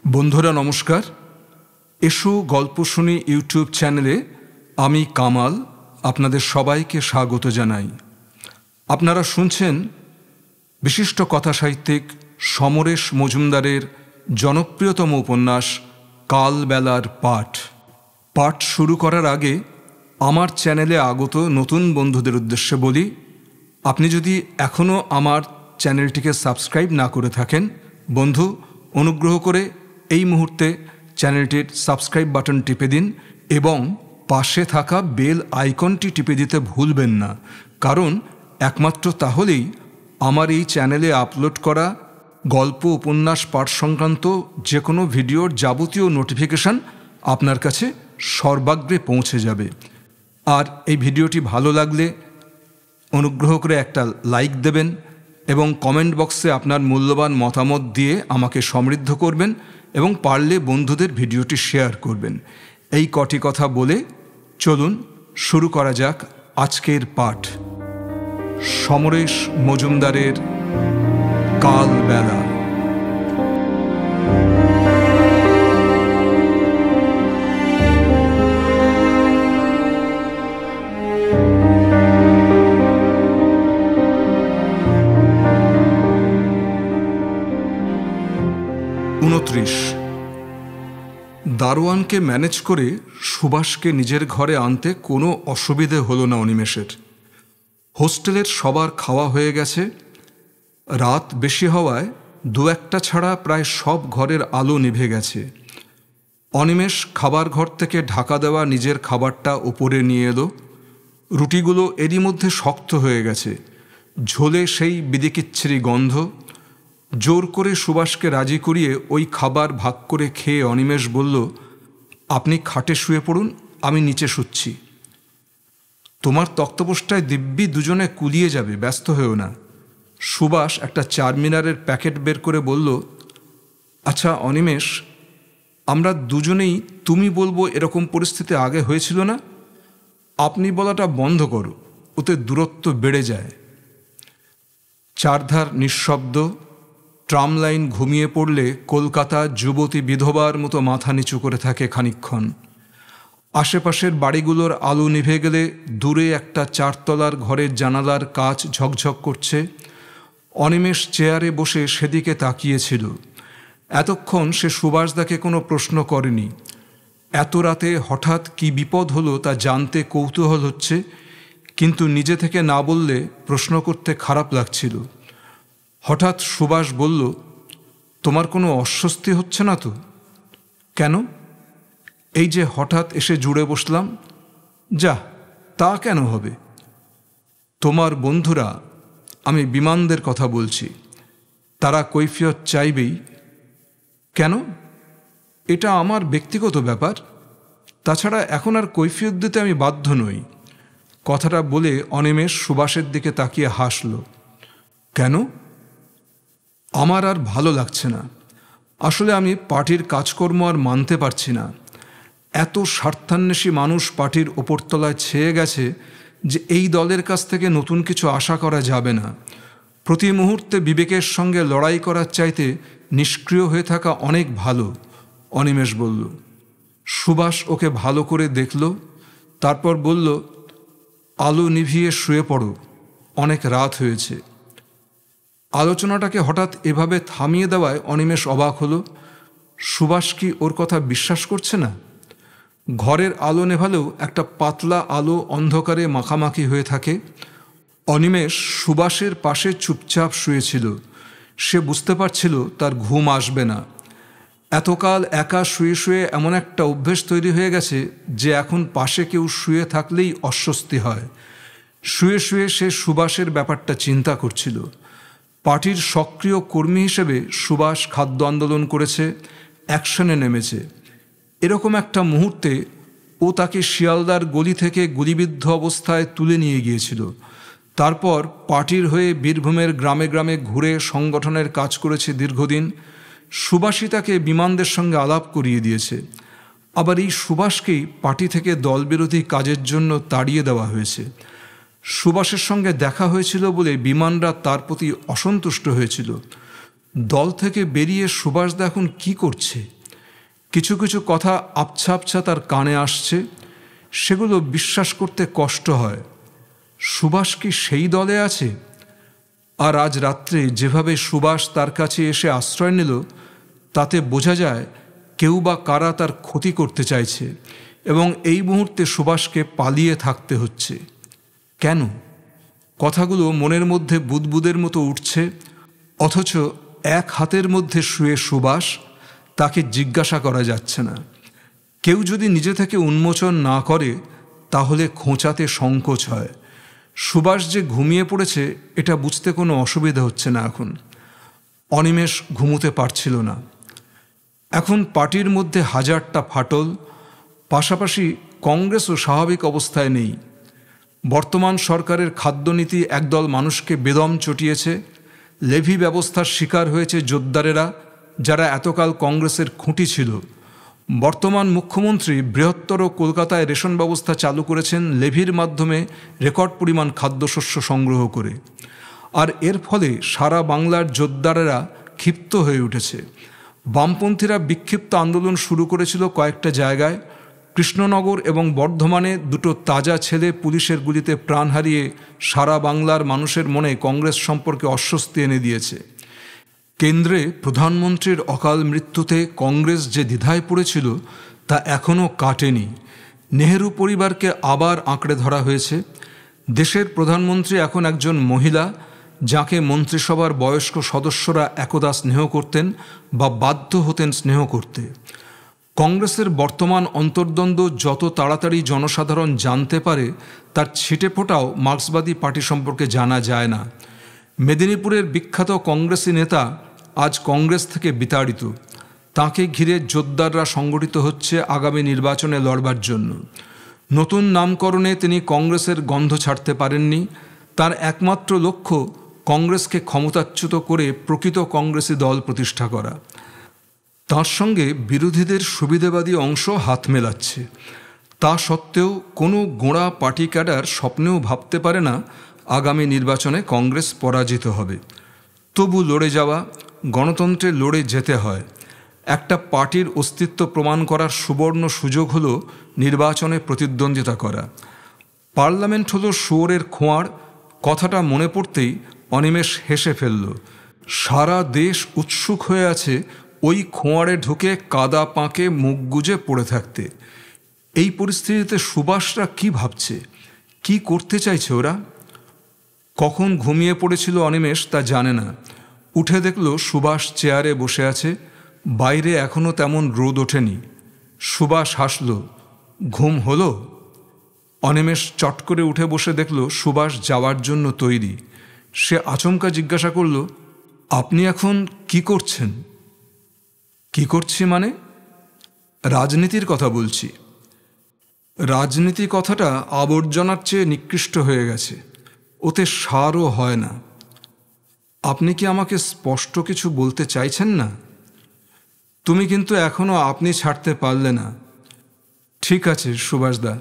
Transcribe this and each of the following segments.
বন্ধুরা নমস্কার। এসো গল্প শুনি ইউটিউব চ্যানেলে আমি কামাল আপনাদের সবাইকে স্বাগত জানাই। আপনারা শুনছেন বিশিষ্ট কথাসাহিত্যিক সমরেশ মজুমদারের জনপ্রিয়তম উপন্যাস কালবেলার পাঠ শুরু করার আগে আমার চ্যানেলে আগত নতুন বন্ধুদের উদ্দেশ্যে বলি, আপনি যদি এখনও আমার চ্যানেলটিকে সাবস্ক্রাইব না করে থাকেন, বন্ধু অনুগ্রহ করে এই মুহূর্তে চ্যানেলটির সাবস্ক্রাইব বাটন টিপে দিন এবং পাশে থাকা বেল আইকনটি টিপে দিতে ভুলবেন না, কারণ একমাত্র তাহলেই আমার এই চ্যানেলে আপলোড করা গল্প উপন্যাস পাঠ সংক্রান্ত যে কোনো ভিডিওর যাবতীয় নোটিফিকেশান আপনার কাছে সর্বাগ্রে পৌঁছে যাবে। আর এই ভিডিওটি ভালো লাগলে অনুগ্রহ করে একটা লাইক দেবেন এবং কমেন্ট বক্সে আপনার মূল্যবান মতামত দিয়ে আমাকে সমৃদ্ধ করবেন এবং পারলে বন্ধুদের ভিডিওটি শেয়ার করবেন। এই কটি কথা বলে চলুন শুরু করা যাক আজকের পাঠ, সমরেশ মজুমদারের কালবেলা। দারোয়ানকে ম্যানেজ করে সুভাষকে নিজের ঘরে আনতে কোনো অসুবিধে হলো না অনিমেষের। হোস্টেলের সবার খাওয়া হয়ে গেছে। রাত বেশি হওয়ায় দু একটা ছাড়া প্রায় সব ঘরের আলো নিভে গেছে। অনিমেষ খাবার ঘর থেকে ঢাকা দেওয়া নিজের খাবারটা ওপরে নিয়ে এলো। রুটিগুলো এরই মধ্যে শক্ত হয়ে গেছে, ঝোলে সেই বিদিকিচ্ছিরি গন্ধ। জোর করে সুভাষকে রাজি করিয়ে ওই খাবার ভাগ করে খেয়ে অনিমেষ বলল, আপনি খাটে শুয়ে পড়ুন, আমি নিচে শুচ্ছি। তোমার তক্তপোষটায় দিব্যি দুজনে কুলিয়ে যাবে, ব্যস্ত হয়েও না। সুভাষ একটা চারমিনারের প্যাকেট বের করে বলল, আচ্ছা অনিমেষ, আমরা দুজনেই তুমি বলবো এরকম পরিস্থিতি আগে হয়েছিল না? আপনি বলাটা বন্ধ করো, ওতে দূরত্ব বেড়ে যায়। চারধার নিঃশব্দ। ট্রাম লাইন ঘুমিয়ে পড়লে কলকাতা যুবতী বিধবার মতো মাথা নিচু করে থাকে খানিকক্ষণ। আশেপাশের বাড়িগুলোর আলো নিভে গেলে দূরে একটা চারতলার ঘরের জানালার কাচ ঝকঝক করছে। অনিমেষ চেয়ারে বসে সেদিকে তাকিয়েছিল। এতক্ষণ সে সুভাষদাকে কোনো প্রশ্ন করেনি। এত রাতে হঠাৎ কি বিপদ হলো তা জানতে কৌতূহল হচ্ছে, কিন্তু নিজে থেকে না বললে প্রশ্ন করতে খারাপ লাগছিল। হঠাৎ সুভাষ বলল, তোমার কোনো অস্বস্তি হচ্ছে না তো? কেন? এই যে হঠাৎ এসে জুড়ে বসলাম। যা, তা কেন হবে? তোমার বন্ধুরা, আমি বিমানদের কথা বলছি, তারা কৈফিয়ত চাইবেই। কেন? এটা আমার ব্যক্তিগত ব্যাপার। তাছাড়া এখন আর কৈফিয়ত দিতে আমি বাধ্য নই। কথাটা বলে অনিমেষ সুভাষের দিকে তাকিয়ে হাসল। কেন? আমার আর ভালো লাগছে না। আসলে আমি পার্টির কাজকর্ম আর মানতে পারছি না। এত স্বার্থান্বেষী মানুষ পার্টির ওপরতলায় ছেয়ে গেছে যে এই দলের কাছ থেকে নতুন কিছু আশা করা যাবে না। প্রতি মুহূর্তে বিবেকের সঙ্গে লড়াই করার চাইতে নিষ্ক্রিয় হয়ে থাকা অনেক ভালো, অনিমেষ বলল। সুভাষ ওকে ভালো করে দেখল, তারপর বলল, আলো নিভিয়ে শুয়ে পড়ো, অনেক রাত হয়েছে। আলোচনাটাকে হঠাৎ এভাবে থামিয়ে দেওয়ায় অনিমেষ অবাক হলো। সুভাষ কি ওর কথা বিশ্বাস করছে না? ঘরের আলো নেভালেও একটা পাতলা আলো অন্ধকারে মাখামাখি হয়ে থাকে। অনিমেষ সুভাষের পাশে চুপচাপ শুয়েছিল। সে বুঝতে পারছিল তার ঘুম আসবে না। এতকাল একা শুয়ে শুয়ে এমন একটা অভ্যেস তৈরি হয়ে গেছে যে এখন পাশে কেউ শুয়ে থাকলেই অস্বস্তি হয়। শুয়ে শুয়ে সে সুভাষের ব্যাপারটা চিন্তা করছিল। পার্টির সক্রিয় কর্মী হিসেবে সুভাষ খাদ্য আন্দোলন করেছে, অ্যাকশনে নেমেছে। এরকম একটা মুহূর্তে ও তাকে শিয়ালদার গলি থেকে গুলিবিদ্ধ অবস্থায় তুলে নিয়ে গিয়েছিল। তারপর পার্টির হয়ে বীরভূমের গ্রামে গ্রামে ঘুরে সংগঠনের কাজ করেছে দীর্ঘদিন। সুভাষই তাকে বিমানদের সঙ্গে আলাপ করিয়ে দিয়েছে। আবার এই সুভাষকেই পার্টি থেকে দলবিরোধী কাজের জন্য তাড়িয়ে দেওয়া হয়েছে। সুভাষের সঙ্গে দেখা হয়েছিল বলে বিমানরা তার প্রতি অসন্তুষ্ট হয়েছিল। দল থেকে বেরিয়ে সুভাষদা এখন কি করছে কিছু কিছু কথা আবছা আবছা তার কানে আসছে, সেগুলো বিশ্বাস করতে কষ্ট হয়। সুভাষ কি সেই দলে আছে? আর আজ রাত্রে যেভাবে সুভাষ তার কাছে এসে আশ্রয় নিল, তাতে বোঝা যায় কেউ বা কারা তার ক্ষতি করতে চাইছে, এবং এই মুহূর্তে সুভাষকে পালিয়ে থাকতে হচ্ছে। কেন? কথাগুলো মনের মধ্যে বুদবুদের মতো উঠছে, অথচ এক হাতের মধ্যে শুয়ে সুভাষ, তাকে জিজ্ঞাসা করা যাচ্ছে না। কেউ যদি নিজে থেকে উন্মোচন না করে, তাহলে খোঁচাতে সংকোচ হয়। সুভাষ যে ঘুমিয়ে পড়েছে এটা বুঝতে কোনো অসুবিধা হচ্ছে না এখন। অনিমেষ ঘুমোতে পারছিল না। এখন পার্টির মধ্যে হাজারটা ফাটল, পাশাপাশি কংগ্রেসও স্বাভাবিক অবস্থায় নেই। বর্তমান সরকারের খাদ্যনীতি একদল মানুষকে বেদম চটিয়েছে। লেভি ব্যবস্থার শিকার হয়েছে জোদ্দারেরা, যারা এতকাল কংগ্রেসের খুঁটি ছিল। বর্তমান মুখ্যমন্ত্রী বৃহত্তর কলকাতায় রেশন ব্যবস্থা চালু করেছেন লেভির মাধ্যমে রেকর্ড পরিমাণ খাদ্যশস্য সংগ্রহ করে। আর এর ফলে সারা বাংলার জোদ্দারেরা ক্ষিপ্ত হয়ে উঠেছে। বামপন্থীরা বিক্ষিপ্ত আন্দোলন শুরু করেছিল কয়েকটা জায়গায়। কৃষ্ণনগর এবং বর্ধমানে দুটো তাজা ছেলে পুলিশের গুলিতে প্রাণ হারিয়ে সারা বাংলার মানুষের মনে কংগ্রেস সম্পর্কে অস্বস্তি এনে দিয়েছে। কেন্দ্রে প্রধানমন্ত্রীর অকাল মৃত্যুতে কংগ্রেস যে দ্বিধায় পড়েছিল, তা এখনও কাটেনি। নেহেরু পরিবারকে আবার আঁকড়ে ধরা হয়েছে। দেশের প্রধানমন্ত্রী এখন একজন মহিলা, যাকে মন্ত্রিসভার বয়স্ক সদস্যরা একদা স্নেহ করতেন বা বাধ্য হতেন স্নেহ করতে। কংগ্রেসের বর্তমান অন্তর্দ্বন্দ্ব যত তাড়াতাড়ি জনসাধারণ জানতে পারে, তার ছিটেফোঁটাও মার্ক্সবাদী পার্টি সম্পর্কে জানা যায় না। মেদিনীপুরের বিখ্যাত কংগ্রেসি নেতা আজ কংগ্রেস থেকে বিতাড়িত। তাকে ঘিরে জোদ্দাররা সংগঠিত হচ্ছে আগামী নির্বাচনে লড়বার জন্য। নতুন নামকরণে তিনি কংগ্রেসের গন্ধ ছাড়তে পারেননি। তার একমাত্র লক্ষ্য কংগ্রেসকে ক্ষমতাচ্যুত করে প্রকৃত কংগ্রেসি দল প্রতিষ্ঠা করা। তার সঙ্গে বিরোধীদের সুবিধাবাদী অংশ হাত মেলাচ্ছে। তা সত্ত্বেও কোনো গোঁড়া পার্টি ক্যাডার স্বপ্নেও ভাবতে পারে না আগামী নির্বাচনে কংগ্রেস পরাজিত হবে। তবু লড়ে যাওয়া, গণতন্ত্রে লড়ে যেতে হয়। একটা পার্টির অস্তিত্ব প্রমাণ করার সুবর্ণ সুযোগ হলো নির্বাচনে প্রতিদ্বন্দ্বিতা করা। পার্লামেন্ট হলো শুয়োরের খোঁয়াড়, কথাটা মনে পড়তেই অনিমেষ হেসে ফেলল। সারা দেশ উৎসুক হয়ে আছে ওই খোঁয়াড়ে ঢুকে কাদা পাঁকে মুখ গুজে পড়ে থাকতে। এই পরিস্থিতিতে সুভাষরা কি ভাবছে, কি করতে চাইছে ওরা? কখন ঘুমিয়ে পড়েছিল অনিমেষ তা জানে না। উঠে দেখল সুভাষ চেয়ারে বসে আছে। বাইরে এখনও তেমন রোদ ওঠেনি। সুভাষ হাসল। ঘুম হলো? অনিমেষ চট করে উঠে বসে দেখল সুভাষ যাওয়ার জন্য তৈরি। সে আচমকা জিজ্ঞাসা করল, আপনি এখন কি করছেন? কি করছি মানে? রাজনীতির কথা বলছি। রাজনীতি কথাটা আবর্জনার চেয়ে নিকৃষ্ট হয়ে গেছে, ওতে সারও হয় না। আপনি কি আমাকে স্পষ্ট কিছু বলতে চাইছেন না? তুমি কিন্তু এখনও আপনি ছাড়তে পারলে না। ঠিক আছে সুভাষদা,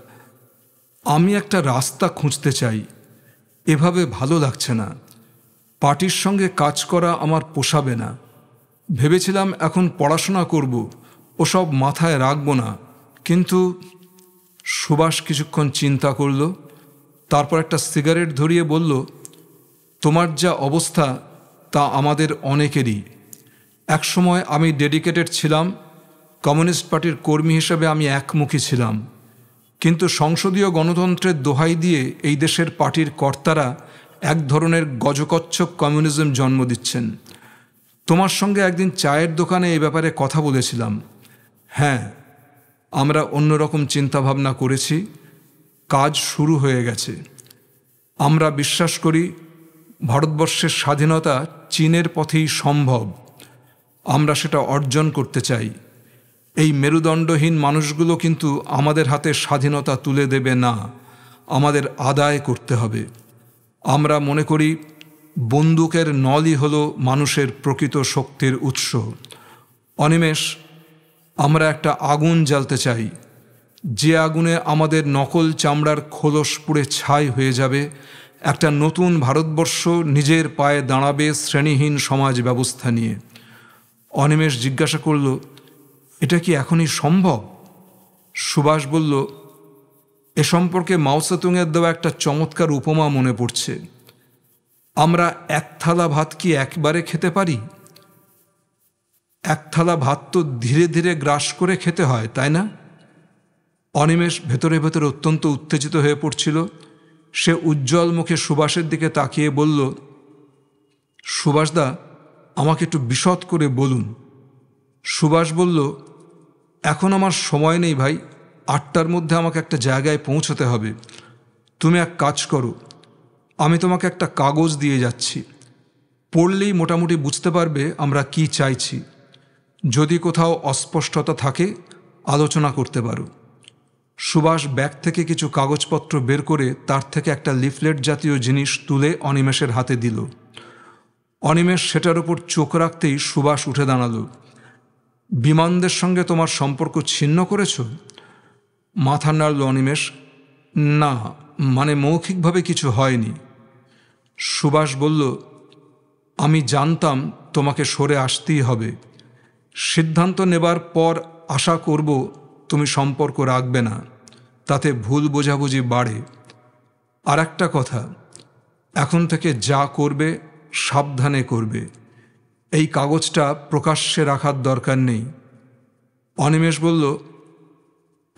আমি একটা রাস্তা খুঁজতে চাই। এভাবে ভালো লাগছে না। পার্টির সঙ্গে কাজ করা আমার পোষাবে না। ভেবেছিলাম এখন পড়াশোনা করব, ওসব মাথায় রাখব না, কিন্তু... সুভাষ কিছুক্ষণ চিন্তা করল, তারপর একটা সিগারেট ধরিয়ে বলল, তোমার যা অবস্থা তা আমাদের অনেকেরই। একসময় আমি ডেডিকেটেড ছিলাম, কমিউনিস্ট পার্টির কর্মী হিসেবে আমি একমুখী ছিলাম। কিন্তু সংসদীয় গণতন্ত্রের দোহাই দিয়ে এই দেশের পার্টির কর্তারা এক ধরনের গজকচ্ছপ কমিউনিজম জন্ম দিচ্ছেন। তোমার সঙ্গে একদিন চায়ের দোকানে এই ব্যাপারে কথা বলেছিলাম। হ্যাঁ, আমরা অন্যরকম চিন্তাভাবনা করেছি। কাজ শুরু হয়ে গেছে। আমরা বিশ্বাস করি ভারতবর্ষের স্বাধীনতা চীনের পথেই সম্ভব। আমরা সেটা অর্জন করতে চাই। এই মেরুদণ্ডহীন মানুষগুলো কিন্তু আমাদের হাতে স্বাধীনতা তুলে দেবে না, আমাদের আদায় করতে হবে। আমরা মনে করি বন্দুকের নলই হলো মানুষের প্রকৃত শক্তির উৎস। অনিমেষ, আমরা একটা আগুন জ্বালতে চাই, যে আগুনে আমাদের নকল চামড়ার খোলস পুড়ে ছাই হয়ে যাবে। একটা নতুন ভারতবর্ষ নিজের পায়ে দাঁড়াবে শ্রেণীহীন সমাজ ব্যবস্থা নিয়ে। অনিমেষ জিজ্ঞাসা করল, এটা কি এখনই সম্ভব? সুভাষ বলল, এ সম্পর্কে মাও সেতুংয়ের দেওয়া একটা চমৎকার উপমা মনে পড়ছে। আমরা এক থালা ভাত কি একবারে খেতে পারি? এক থালা ভাত তো ধীরে ধীরে গ্রাস করে খেতে হয়, তাই না? অনিমেষ ভেতরে ভেতরে অত্যন্ত উত্তেজিত হয়ে পড়ছিল। সে উজ্জ্বল মুখে সুভাষের দিকে তাকিয়ে বলল, সুভাষদা, আমাকে একটু বিশদ করে বলুন। সুভাষ বলল, এখন আমার সময় নেই ভাই, 8টার মধ্যে আমাকে একটা জায়গায় পৌঁছতে হবে। তুমি এক কাজ করো, আমি তোমাকে একটা কাগজ দিয়ে যাচ্ছি, পড়লেই মোটামুটি বুঝতে পারবে আমরা কি চাইছি। যদি কোথাও অস্পষ্টতা থাকে আলোচনা করতে পারো। সুভাষ ব্যাগ থেকে কিছু কাগজপত্র বের করে তার থেকে একটা লিফলেট জাতীয় জিনিস তুলে অনিমেষের হাতে দিল। অনিমেষ সেটার উপর চোখ রাখতেই সুভাষ উঠে দাঁড়ালো। বিমানদের সঙ্গে তোমার সম্পর্ক ছিন্ন করেছ? মাথা নাড়ল অনিমেষ। না, মানে মৌখিকভাবে কিছু হয়নি। সুভাষ বলল, আমি জানতাম তোমাকে সরে আসতেই হবে। সিদ্ধান্ত নেবার পর আশা করব তুমি সম্পর্ক রাখবে না, তাতে ভুল বোঝাবুঝি বাড়ে। আর একটা কথা, এখন থেকে যা করবে সাবধানে করবে। এই কাগজটা প্রকাশ্যে রাখার দরকার নেই। অনিমেষ বলল,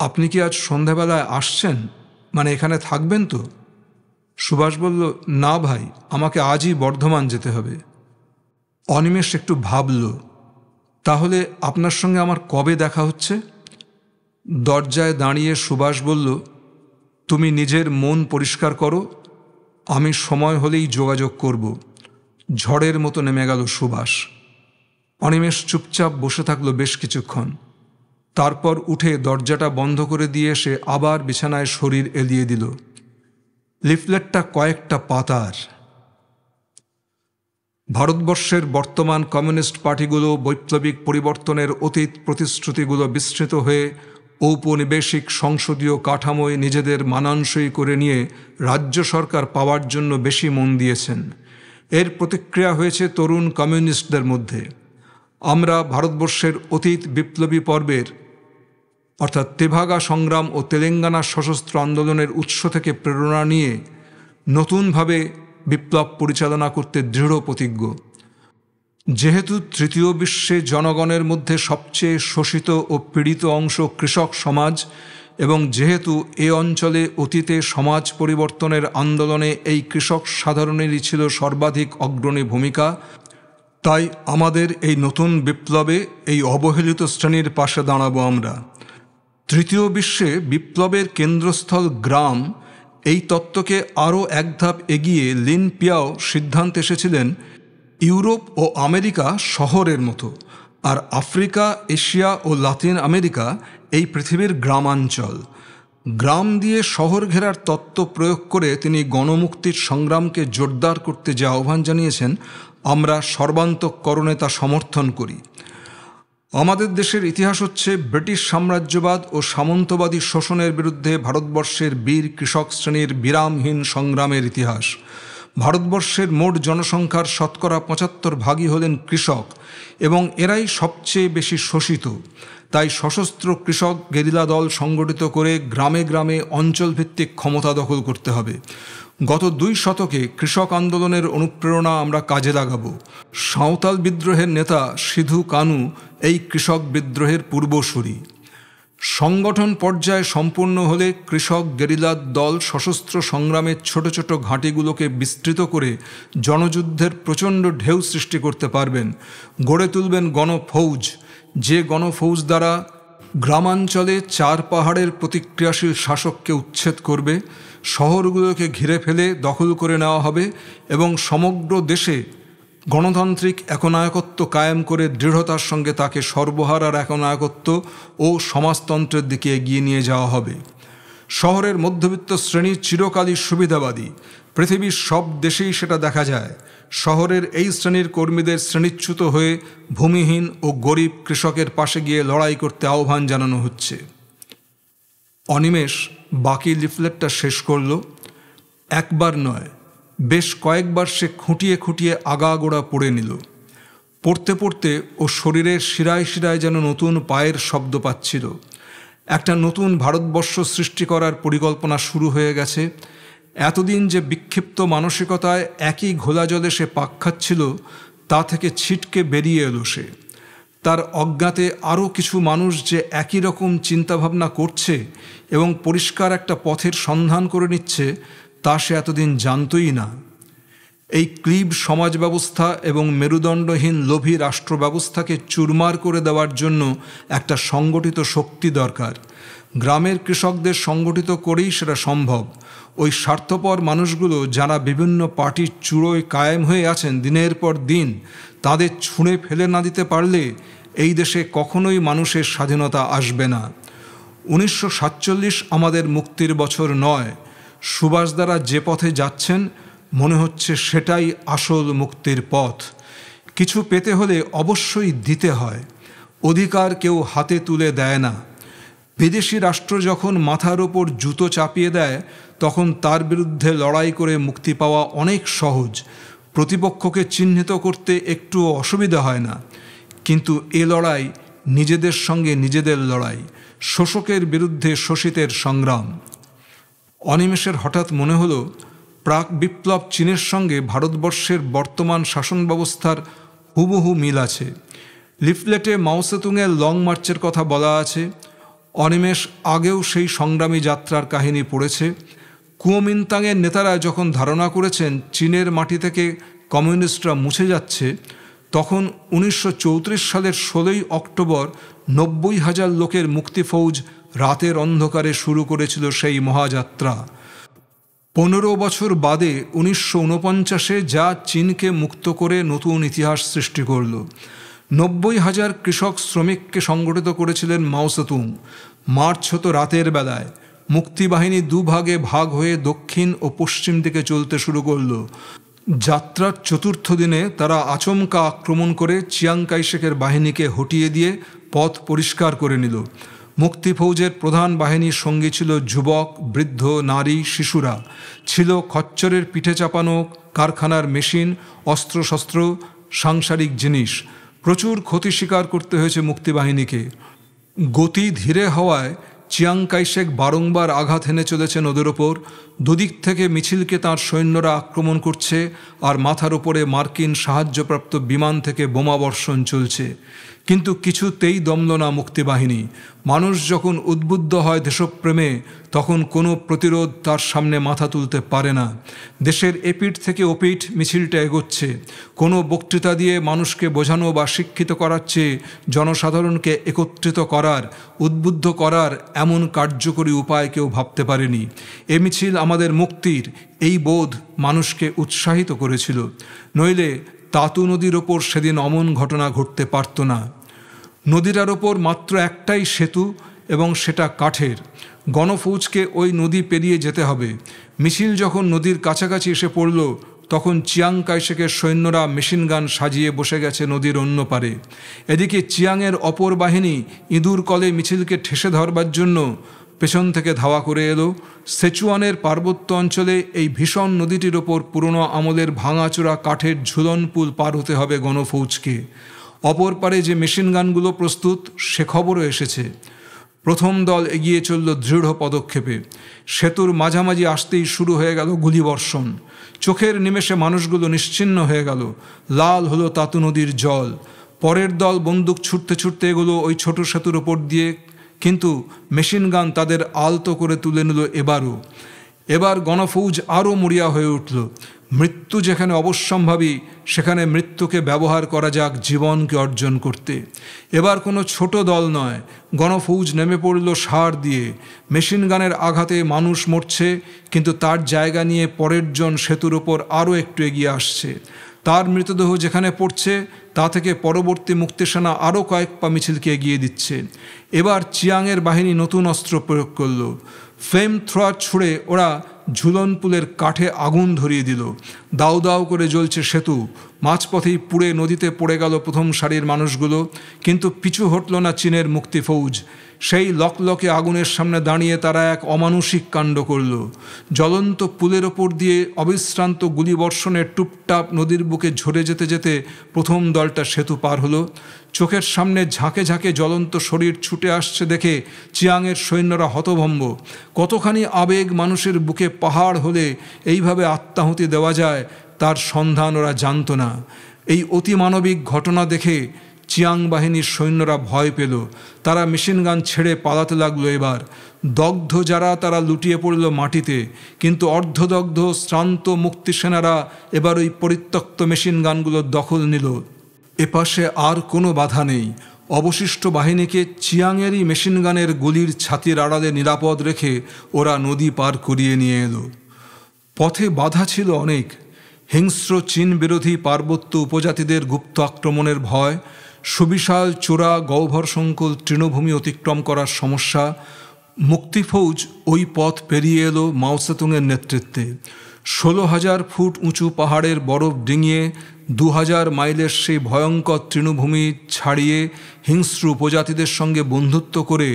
আপনি কি আজ সন্ধ্যাবেলায় আসছেন? মানে এখানে থাকবেন তো? সুভাষ বলল, না ভাই, আমাকে আজই বর্ধমান যেতে হবে। অনিমেষ একটু ভাবল, তাহলে আপনার সঙ্গে আমার কবে দেখা হচ্ছে? দরজায় দাঁড়িয়ে সুভাষ বলল, তুমি নিজের মন পরিষ্কার করো, আমি সময় হলেই যোগাযোগ করব। ঝড়ের মতো নেমে গেল সুভাষ। অনিমেষ চুপচাপ বসে থাকলো বেশ কিছুক্ষণ। তারপর উঠে দরজাটা বন্ধ করে দিয়ে সে আবার বিছানায় শরীর এলিয়ে দিল। লিফলেটটা কয়েকটা পাতার। ভারতবর্ষের বর্তমান কমিউনিস্ট পার্টিগুলো বৈপ্লবিক পরিবর্তনের অতীত প্রতিশ্রুতিগুলো বিস্তৃত হয়ে ঔপনিবেশিক সংসদীয় কাঠামোয় নিজেদের মানানসই করে নিয়ে রাজ্য সরকার পাওয়ার জন্য বেশি মন দিয়েছেন। এর প্রতিক্রিয়া হয়েছে তরুণ কমিউনিস্টদের মধ্যে। আমরা ভারতবর্ষের অতীত বিপ্লবী পর্বের অর্থাৎ তেভাগা সংগ্রাম ও তেলেঙ্গানা সশস্ত্র আন্দোলনের উৎস থেকে প্রেরণা নিয়ে নতুনভাবে বিপ্লব পরিচালনা করতে দৃঢ় প্রতিজ্ঞ। যেহেতু তৃতীয় বিশ্বে জনগণের মধ্যে সবচেয়ে শোষিত ও পীড়িত অংশ কৃষক সমাজ এবং যেহেতু এ অঞ্চলে অতীতে সমাজ পরিবর্তনের আন্দোলনে এই কৃষক সাধারণেরই ছিল সর্বাধিক অগ্রণী ভূমিকা, তাই আমাদের এই নতুন বিপ্লবে এই অবহেলিত শ্রেণীর পাশে দাঁড়াবো আমরা। তৃতীয় বিশ্বে বিপ্লবের কেন্দ্রস্থল গ্রাম, এই তত্ত্বকে আরও এক ধাপ এগিয়ে লিন পিয়াও সিদ্ধান্ত এসেছিলেন ইউরোপ ও আমেরিকা শহরের মতো, আর আফ্রিকা, এশিয়া ও লাতিন আমেরিকা এই পৃথিবীর গ্রামাঞ্চল। গ্রাম দিয়ে শহর ঘেরার তত্ত্ব প্রয়োগ করে তিনি গণমুক্তির সংগ্রামকে জোরদার করতে যে আহ্বান জানিয়েছেন, আমরা সর্বান্তঃকরণে তা সমর্থন করি। আমাদের দেশের ইতিহাস হচ্ছে ব্রিটিশ সাম্রাজ্যবাদ ও সামন্তবাদী শোষণের বিরুদ্ধে ভারতবর্ষের বীর কৃষক শ্রেণীর বিরামহীন সংগ্রামের ইতিহাস। ভারতবর্ষের মোট জনসংখ্যার শতকরা ৭৫% হলেন কৃষক এবং এরাই সবচেয়ে বেশি শোষিত। তাই সশস্ত্র কৃষক গেরিলা দল সংগঠিত করে গ্রামে গ্রামে অঞ্চলভিত্তিক ক্ষমতা দখল করতে হবে। গত ২ শতকে কৃষক আন্দোলনের অনুপ্রেরণা আমরা কাজে লাগাবো। সাঁওতাল বিদ্রোহের নেতা সিধু কানু এই কৃষক বিদ্রোহের পূর্বসূরি। সংগঠন পর্যায়ে সম্পূর্ণ হলে কৃষক গেরিলার দল সশস্ত্র সংগ্রামের ছোট ছোট ঘাঁটিগুলোকে বিস্তৃত করে জনযুদ্ধের প্রচণ্ড ঢেউ সৃষ্টি করতে পারবেন। গড়ে তুলবেন গণফৌজ, যে গণফৌজ দ্বারা গ্রামাঞ্চলে ৪ পাহাড়ের প্রতিক্রিয়াশীল শাসককে উচ্ছেদ করবে, শহরগুলোকে ঘিরে ফেলে দখল করে নেওয়া হবে এবং সমগ্র দেশে গণতান্ত্রিক একনায়কত্ব কায়েম করে দৃঢ়তার সঙ্গে তাকে সর্বহারার একনায়কত্ব ও সমাজতন্ত্রের দিকে এগিয়ে নিয়ে যাওয়া হবে। শহরের মধ্যবিত্ত শ্রেণী চিরকালই সুবিধাবাদী, পৃথিবীর সব দেশেই সেটা দেখা যায়। শহরের এই শ্রেণীর কর্মীদের শ্রেণীচ্যুত হয়ে ভূমিহীন ও গরিব কৃষকের পাশে গিয়ে লড়াই করতে আহ্বান জানানো হচ্ছে। অনিমেষ বাকি লিফলেটটা শেষ করল। একবার নয়, বেশ কয়েকবার সে খুঁটিয়ে খুঁটিয়ে আগাগোড়া পড়ে নিল। পড়তে পড়তে ও শরীরের শিরায় শিরায় যেন নতুন পায়ের শব্দ পাচ্ছিল। একটা নতুন ভারতবর্ষ সৃষ্টি করার পরিকল্পনা শুরু হয়ে গেছে। এতদিন যে বিক্ষিপ্ত মানসিকতায় একই ঘোলা জলে সে পাক খাচ্ছিল, তা থেকে ছিটকে বেরিয়ে এলো সে। তার অজ্ঞাতে আরও কিছু মানুষ যে একই রকম চিন্তাভাবনা করছে এবং পরিষ্কার একটা পথের সন্ধান করে নিচ্ছে, তা সে এতদিন জানতই না। এই ক্লিব সমাজ ব্যবস্থা এবং মেরুদণ্ডহীন লোভী রাষ্ট্র ব্যবস্থাকে চুরমার করে দেওয়ার জন্য একটা সংগঠিত শক্তি দরকার। গ্রামের কৃষকদের সংগঠিত করেই সেটা সম্ভব। ওই স্বার্থপর মানুষগুলো যারা বিভিন্ন পার্টির চূড়োয় কায়েম হয়ে আছেন দিনের পর দিন, তাদের ছুঁড়ে ফেলে না দিতে পারলে এই দেশে কখনোই মানুষের স্বাধীনতা আসবে না। 1947 আমাদের মুক্তির বছর নয়। সুভাষদারা যে পথে যাচ্ছেন মনে হচ্ছে সেটাই আসল মুক্তির পথ। কিছু পেতে হলে অবশ্যই দিতে হয়। অধিকার কেউ হাতে তুলে দেয় না। বিদেশি রাষ্ট্র যখন মাথার ওপর জুতো চাপিয়ে দেয়, তখন তার বিরুদ্ধে লড়াই করে মুক্তি পাওয়া অনেক সহজ। প্রতিপক্ষকে চিহ্নিত করতে একটু অসুবিধা হয় না। কিন্তু এ লড়াই নিজেদের সঙ্গে নিজেদের লড়াই, শোষকের বিরুদ্ধে শোষিতের সংগ্রাম। অনিমেষের হঠাৎ মনে হলো, প্রাক বিপ্লব চীনের সঙ্গে ভারতবর্ষের বর্তমান শাসন ব্যবস্থার হুবহু মিল আছে। লিফলেটে মাও সেতুংয়ের লং মার্চের কথা বলা আছে। অনিমেষ আগেও সেই সংগ্রামী যাত্রার কাহিনী পড়েছে। কুওমিন্তাংয়ের নেতারা যখন ধারণা করেছেন চীনের মাটি থেকে কমিউনিস্টরা মুছে যাচ্ছে, তখন 1934 সালের 16 অক্টোবর 90,000 লোকের মুক্তি ফৌজ রাতের অন্ধকারে শুরু করেছিল সেই মহাযাত্রা। 15 বছর বাদে 1949-এ যা চীনকে মুক্ত করে নতুন ইতিহাস সৃষ্টি করল। 90,000 কৃষক শ্রমিককে সংগঠিত করেছিলেন মাও সেতুং। মার্চ হতো রাতের বেলায়। মুক্তিবাহিনী দুভাগে ভাগ হয়ে দক্ষিণ ও পশ্চিম দিকে চলতে শুরু করল। যাত্রার চতুর্থ দিনে তারা আচমকা আক্রমণ করে চিয়াং কাইশেকের বাহিনীকে হটিয়ে দিয়ে পথ পরিষ্কার করে নিল। মুক্তি ফৌজের প্রধান বাহিনীর সঙ্গী ছিল যুবক, বৃদ্ধ, নারী, শিশুরা। ছিল খচ্চরের পিঠে চাপানো কারখানার মেশিন, অস্ত্রশস্ত্র, সাংসারিক জিনিস। প্রচুর ক্ষতি স্বীকার করতে হয়েছে মুক্তিবাহিনীকে। গতি ধীরে হওয়ায় চিয়াং কাইশেক বারংবার আঘাত হেনে চলেছেন ওদের ওপর। দুদিক থেকে মিছিলকে তাঁর সৈন্যরা আক্রমণ করছে, আর মাথার ওপরে মার্কিন সাহায্যপ্রাপ্ত বিমান থেকে বোমাবর্ষণ চলছে। কিন্তু কিছুতেই দমল না মুক্তিবাহিনী। মানুষ যখন উদ্বুদ্ধ হয় দেশপ্রেমে, তখন কোনো প্রতিরোধ তার সামনে মাথা তুলতে পারে না। দেশের এপিঠ থেকে ওপিঠ মিছিলটা এগোচ্ছে। কোনো বক্তৃতা দিয়ে মানুষকে বোঝানো বা শিক্ষিত করার চেয়ে জনসাধারণকে একত্রিত করার, উদ্বুদ্ধ করার এমন কার্যকরী উপায় কেউ ভাবতে পারেনি। এ মিছিল আমাদের মুক্তির, এই বোধ মানুষকে উৎসাহিত করেছিল। নইলে তাতু নদীর ওপর সেদিন অমন ঘটনা ঘটতে পারত না। নদীটার ওপর মাত্র একটাই সেতু, এবং সেটা কাঠের। গণফৌজকে ওই নদী পেরিয়ে যেতে হবে। মিছিল যখন নদীর কাছাকাছি এসে পড়ল, তখন চিয়াং কাইশেকের সৈন্যরা মেশিনগান সাজিয়ে বসে গেছে নদীর অন্য পারে। এদিকে চিয়াংয়ের অপর বাহিনী ইঁদুর কলে মিছিলকে ঠেসে ধরবার জন্য পেছন থেকে ধাওয়া করে এলো। সেচুয়ানের পার্বত্য অঞ্চলে এই ভীষণ নদীটির ওপর পুরনো আমলের ভাঙাচোরা কাঠের ঝুলন পুল পার হতে হবে গণফৌজকে। অপর পারে যে মেশিনগানগুলো প্রস্তুত, সে খবরও এসেছে। প্রথম দল এগিয়ে চলল দৃঢ় পদক্ষেপে। সেতুর মাঝামাঝি আসতেই শুরু হয়ে গেল গুলিবর্ষণ। চোখের নিমেষে মানুষগুলো নিশ্চিহ্ন হয়ে গেল। লাল হলো তাতু নদীর জল। পরের দল বন্দুক ছুটতে ছুটতে এগুলো ওই ছোট সেতুর ওপর দিয়ে, কিন্তু মেশিনগান তাদের আলতো করে তুলে নিল এবারও। এবার গণফৌজ আরও মরিয়া হয়ে উঠল। মৃত্যু যেখানে অবশ্যম্ভাবী, সেখানে মৃত্যুকে ব্যবহার করা যাক জীবনকে অর্জন করতে। এবার কোনো ছোট দল নয়, গণফৌজ নেমে পড়ল সার দিয়ে। মেশিনগানের আঘাতে মানুষ মরছে, কিন্তু তার জায়গা নিয়ে পরের জন সেতুর ওপর আরও একটু এগিয়ে আসছে। তার মৃতদেহ যেখানে পড়ছে, তা থেকে পরবর্তী মুক্তিসেনা আরও কয়েক পা মিছিলকে এগিয়ে দিচ্ছে। এবার চিয়াংয়ের বাহিনী নতুন অস্ত্র প্রয়োগ করল। ফ্লেম থ্রোয়ার ছুঁড়ে ওরা ঝুলন পুলের কাঠে আগুন ধরিয়ে দিল। দাউ দাউ করে জ্বলছে সেতু। মাঝপথেই পুড়ে নদীতে পড়ে গেল প্রথম সারির মানুষগুলো, কিন্তু পিছু হটল না চীনের মুক্তি ফৌজ। সেই লকলকে আগুনের সামনে দাঁড়িয়ে তারা এক অমানুষিক কাণ্ড করল। জ্বলন্ত পুলের ওপর দিয়ে অবিশ্রান্ত গুলিবর্ষণে টুপটাপ নদীর বুকে ঝরে যেতে যেতে প্রথম দলটা সেতু পার হলো। চোখের সামনে ঝাঁকে ঝাঁকে জ্বলন্ত শরীর ছুটে আসছে দেখে চিয়াংয়ের সৈন্যরা হতভম্ব। কতখানি আবেগ মানুষের বুকে পাহাড় হলে এইভাবে আত্মাহুতি দেওয়া যায় তার সন্ধান ওরা জানত না। এই অতিমানবিক ঘটনা দেখে চিয়াং বাহিনীর সৈন্যরা ভয় পেল। তারা মেশিনগান ছেড়ে পালাতে লাগলো। এবার দগ্ধ যারা তারা লুটিয়ে পড়ল মাটিতে, কিন্তু অর্ধদগ্ধ শ্রান্ত মুক্তিসেনারা এবার ওই পরিত্যক্ত মেশিনগানগুলোর দখল নিল। এপাশে আর কোনো বাধা নেই। অবশিষ্ট বাহিনীকে চিয়াংয়েরই মেশিনগানের গুলির ছাতির আড়ালে নিরাপদ রেখে ওরা নদী পার করিয়ে নিয়ে এলো। পথে বাধা ছিল অনেক। হিংস্র চীন বিরোধী পার্বত্য উপজাতিদের গুপ্ত আক্রমণের ভয়, সুবিশাল চোরা গহ্বরসংকুল তৃণভূমি অতিক্রম করার সমস্যা। মুক্তিফৌজ ওই পথ পেরিয়ে এলো মাও সেতুংয়ের নেতৃত্বে। 16,000 ফুট উঁচু পাহাড়ের বরফ ডিঙিয়ে 2,000 মাইলের সেই ভয়ঙ্কর তৃণভূমি ছাড়িয়ে হিংস্র উপজাতিদের সঙ্গে বন্ধুত্ব করে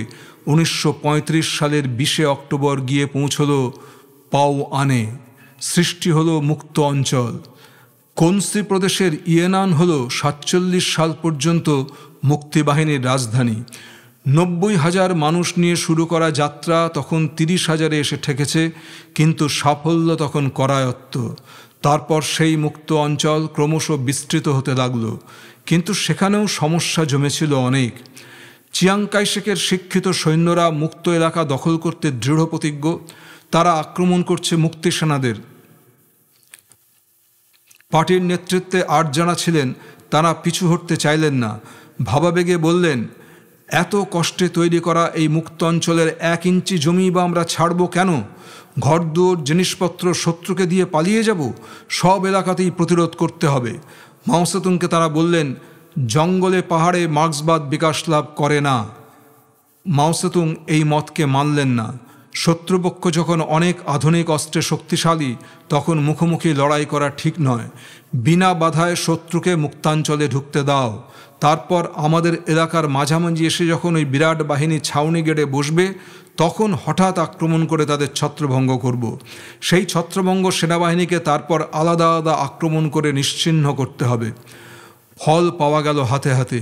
1935 সালের 20 অক্টোবর গিয়ে পৌঁছল পাও আনে। সৃষ্টি হলো মুক্ত অঞ্চল। কনসি প্রদেশের ইয়েনান হল 47 সাল পর্যন্ত মুক্তিবাহিনীর রাজধানী। 90,000 মানুষ নিয়ে শুরু করা যাত্রা তখন 30,000-এ এসে ঠেকেছে, কিন্তু সাফল্য তখন করায়ত্ত। তারপর সেই মুক্ত অঞ্চল ক্রমশ বিস্তৃত হতে লাগলো, কিন্তু সেখানেও সমস্যা জমেছিল অনেক। চিয়াং কাইশেকের শিক্ষিত সৈন্যরা মুক্ত এলাকা দখল করতে দৃঢ় প্রতিজ্ঞ। তারা আক্রমণ করছে মুক্তি সেনাদের। পার্টির নেতৃত্বে 8 জনা ছিলেন, তারা পিছু হটতে চাইলেন না। ভাবাবেগে বললেন, এত কষ্টে তৈরি করা এই মুক্ত অঞ্চলের 1 ইঞ্চি জমি বা আমরা ছাড়ব কেন? ঘরদুয়ার জিনিসপত্র শত্রুকে দিয়ে পালিয়ে যাব? সব এলাকাতেই প্রতিরোধ করতে হবে। মাও সেতুংকে তারা বললেন, জঙ্গলে পাহাড়ে মার্ক্সবাদ বিকাশ লাভ করে না। মাও সেতুং এই মতকে মানলেন না। শত্রুপক্ষ যখন অনেক আধুনিক অস্ত্রে শক্তিশালী, তখন মুখোমুখি লড়াই করা ঠিক নয়। বিনা বাধায় শত্রুকে মুক্তাঞ্চলে ঢুকতে দাও, তারপর আমাদের এলাকার মাঝামাঝি এসে যখন ওই বিরাট বাহিনী ছাউনি গেড়ে বসবে, তখন হঠাৎ আক্রমণ করে তাদের ছত্রভঙ্গ করব। সেই ছত্রভঙ্গ সেনাবাহিনীকে তারপর আলাদা আলাদা আক্রমণ করে নিশ্চিহ্ন করতে হবে। ফল পাওয়া গেল হাতে হাতে।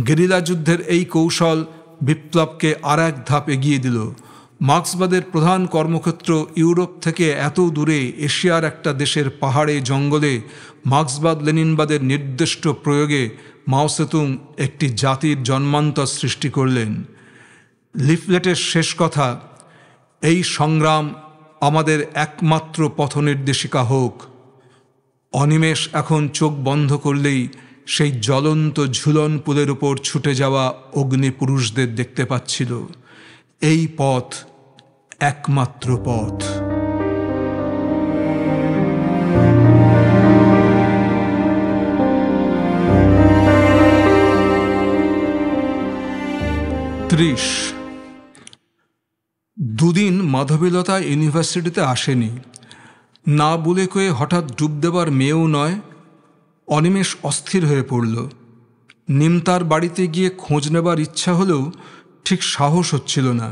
গেরিলা যুদ্ধের এই কৌশল বিপ্লবকে আর এক ধাপ এগিয়ে দিল। মার্ক্সবাদের প্রধান কর্মক্ষেত্র ইউরোপ থেকে এত দূরে এশিয়ার একটা দেশের পাহাড়ে জঙ্গলে মার্ক্সবাদ লেনিনবাদের নির্দিষ্ট প্রয়োগে মাও সেতুং একটি জাতির জন্মান্তর সৃষ্টি করলেন। লিফলেটের শেষ কথা, এই সংগ্রাম আমাদের একমাত্র পথনির্দেশিকা হোক। অনিমেষ এখন চোখ বন্ধ করলেই সেই জ্বলন্ত ঝুলন পুলের উপর ছুটে যাওয়া অগ্নিপুরুষদের দেখতে পাচ্ছিল। এই পথ একমাত্র পথ। দুদিন মাধবীলতা ইউনিভার্সিটিতে আসেনি। না বলে কয়ে হঠাৎ ডুব দেবার মেয়েও নয়। অনিমেষ অস্থির হয়ে পড়ল। নিমতার বাড়িতে গিয়ে খোঁজ নেবার ইচ্ছা হলেও ঠিক সাহস হচ্ছিল না।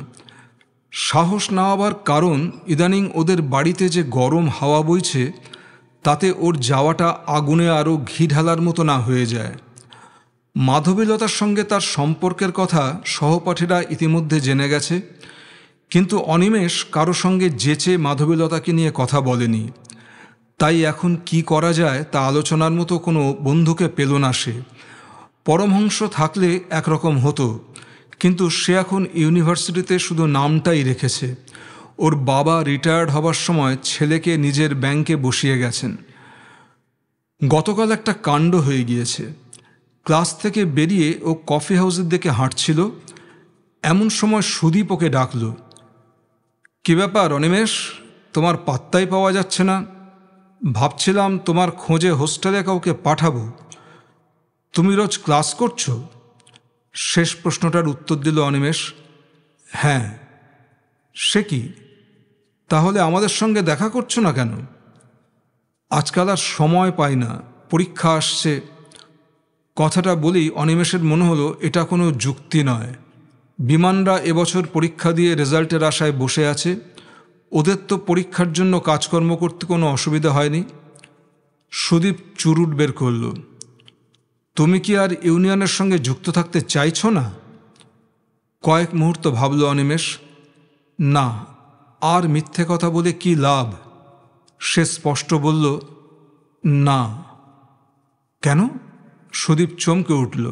সাহস না হবার কারণ, ইদানিং ওদের বাড়িতে যে গরম হাওয়া বইছে, তাতে ওর যাওয়াটা আগুনে আরও ঘি ঢালার মতো না হয়ে যায়। মাধবীলতার সঙ্গে তার সম্পর্কের কথা সহপাঠীরা ইতিমধ্যে জেনে গেছে, কিন্তু অনিমেষ কারো সঙ্গে যেচে মাধবীলতাকে নিয়ে কথা বলেনি। তাই এখন কি করা যায় তা আলোচনার মতো কোনো বন্ধুকে পেল না সে। পরমহংস থাকলে একরকম হতো, কিন্তু সে এখন ইউনিভার্সিটিতে শুধু নামটাই রেখেছে। ওর বাবা রিটায়ার্ড হবার সময় ছেলেকে নিজের ব্যাংকে বসিয়ে গেছেন। গতকাল একটা কাণ্ড হয়ে গিয়েছে। ক্লাস থেকে বেরিয়ে ও কফি হাউসের দিকে হাঁটছিল, এমন সময় সুদীপ ওকে ডাকল। কী ব্যাপার অনিমেষ, তোমার পাত্তাই পাওয়া যাচ্ছে না? ভাবছিলাম তোমার খোঁজে হোস্টেলে কাউকে পাঠাবো। তুমি রোজ ক্লাস করছো? শেষ প্রশ্নটার উত্তর দিল অনিমেষ। হ্যাঁ। সে কি? তাহলে আমাদের সঙ্গে দেখা করছো না কেন? আজকাল আর সময় পাই না, পরীক্ষা আসছে। কথাটা বলেই অনিমেষের মনে হলো এটা কোনো যুক্তি নয়। বিমানরা এবছর পরীক্ষা দিয়ে রেজাল্টের আশায় বসে আছে, ওদের তো পরীক্ষার জন্য কাজকর্ম করতে কোনো অসুবিধা হয়নি। সুদীপ চুরুট বের করল। তুমি কি আর ইউনিয়নের সঙ্গে যুক্ত থাকতে চাইছো না? কয়েক মুহূর্ত ভাবল অনিমেষ। না, আর মিথ্যে কথা বলে কি লাভ? সে স্পষ্ট বলল, না। কেন? সুদীপ চমকে উঠল।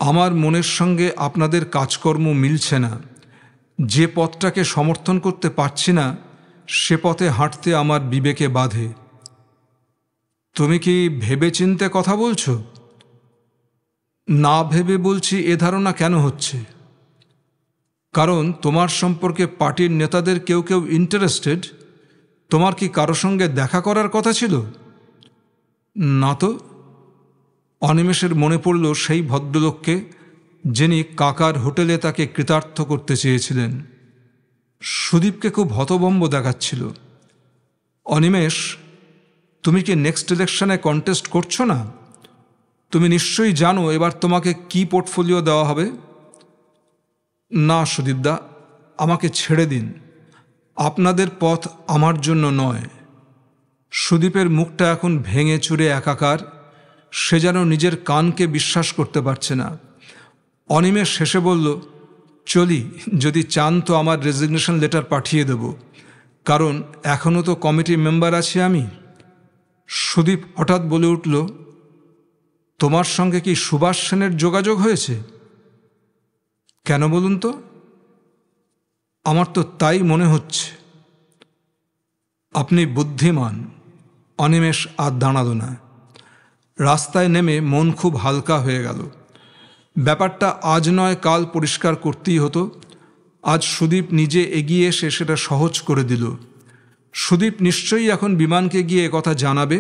আমার মনের সঙ্গে আপনাদের কাজকর্ম মিলছে না। যে পথটাকে সমর্থন করতে পারছি না, সে পথে হাঁটতে আমার বিবেকে বাধে। তুমি কি ভেবেচিন্তে কথা বলছো? না ভেবে বলছি এ ধারণা কেন হচ্ছে? কারণ তোমার সম্পর্কে পার্টির নেতাদের কেউ কেউ ইন্টারেস্টেড। তোমার কি কারো সঙ্গে দেখা করার কথা ছিল? না তো। অনিমেষের মনে পড়ল সেই ভদ্রলোককে, যিনি কাকার হোটেলে তাকে কৃতার্থ করতে চেয়েছিলেন। সুদীপকে খুব হতভম্ব দেখাচ্ছিল। অনিমেষ, তুমি কি নেক্সট ইলেকশনে কন্টেস্ট করছো না? তুমি নিশ্চয়ই জানো এবার তোমাকে কি পোর্টফোলিও দেওয়া হবে। না সুদীপদা, আমাকে ছেড়ে দিন। আপনাদের পথ আমার জন্য নয়। সুদীপের মুখটা এখন ভেঙে চুরে একাকার। সে যেন নিজের কানকে বিশ্বাস করতে পারছে না। অনিমেষ শেষে বলল, চলি, যদি চান তো আমার রেজিগনেশন লেটার পাঠিয়ে দেব, কারণ এখনও তো কমিটি মেম্বার আছি আমি। সুদীপ হঠাৎ বলে উঠল, তোমার সঙ্গে কি সুভাষ সেনের যোগাযোগ হয়েছে? কেন বলুন তো? আমার তো তাই মনে হচ্ছে। আপনি বুদ্ধিমান। অনিমেষ আর দাঁড়াল না। রাস্তায় নেমে মন খুব হালকা হয়ে গেল। ব্যাপারটা আজ নয় কাল পরিষ্কার করতেই হতো। আজ সুদীপ নিজে এগিয়ে এসে সেটা সহজ করে দিল। সুদীপ নিশ্চয়ই এখন বিমানকে গিয়ে একথা জানাবে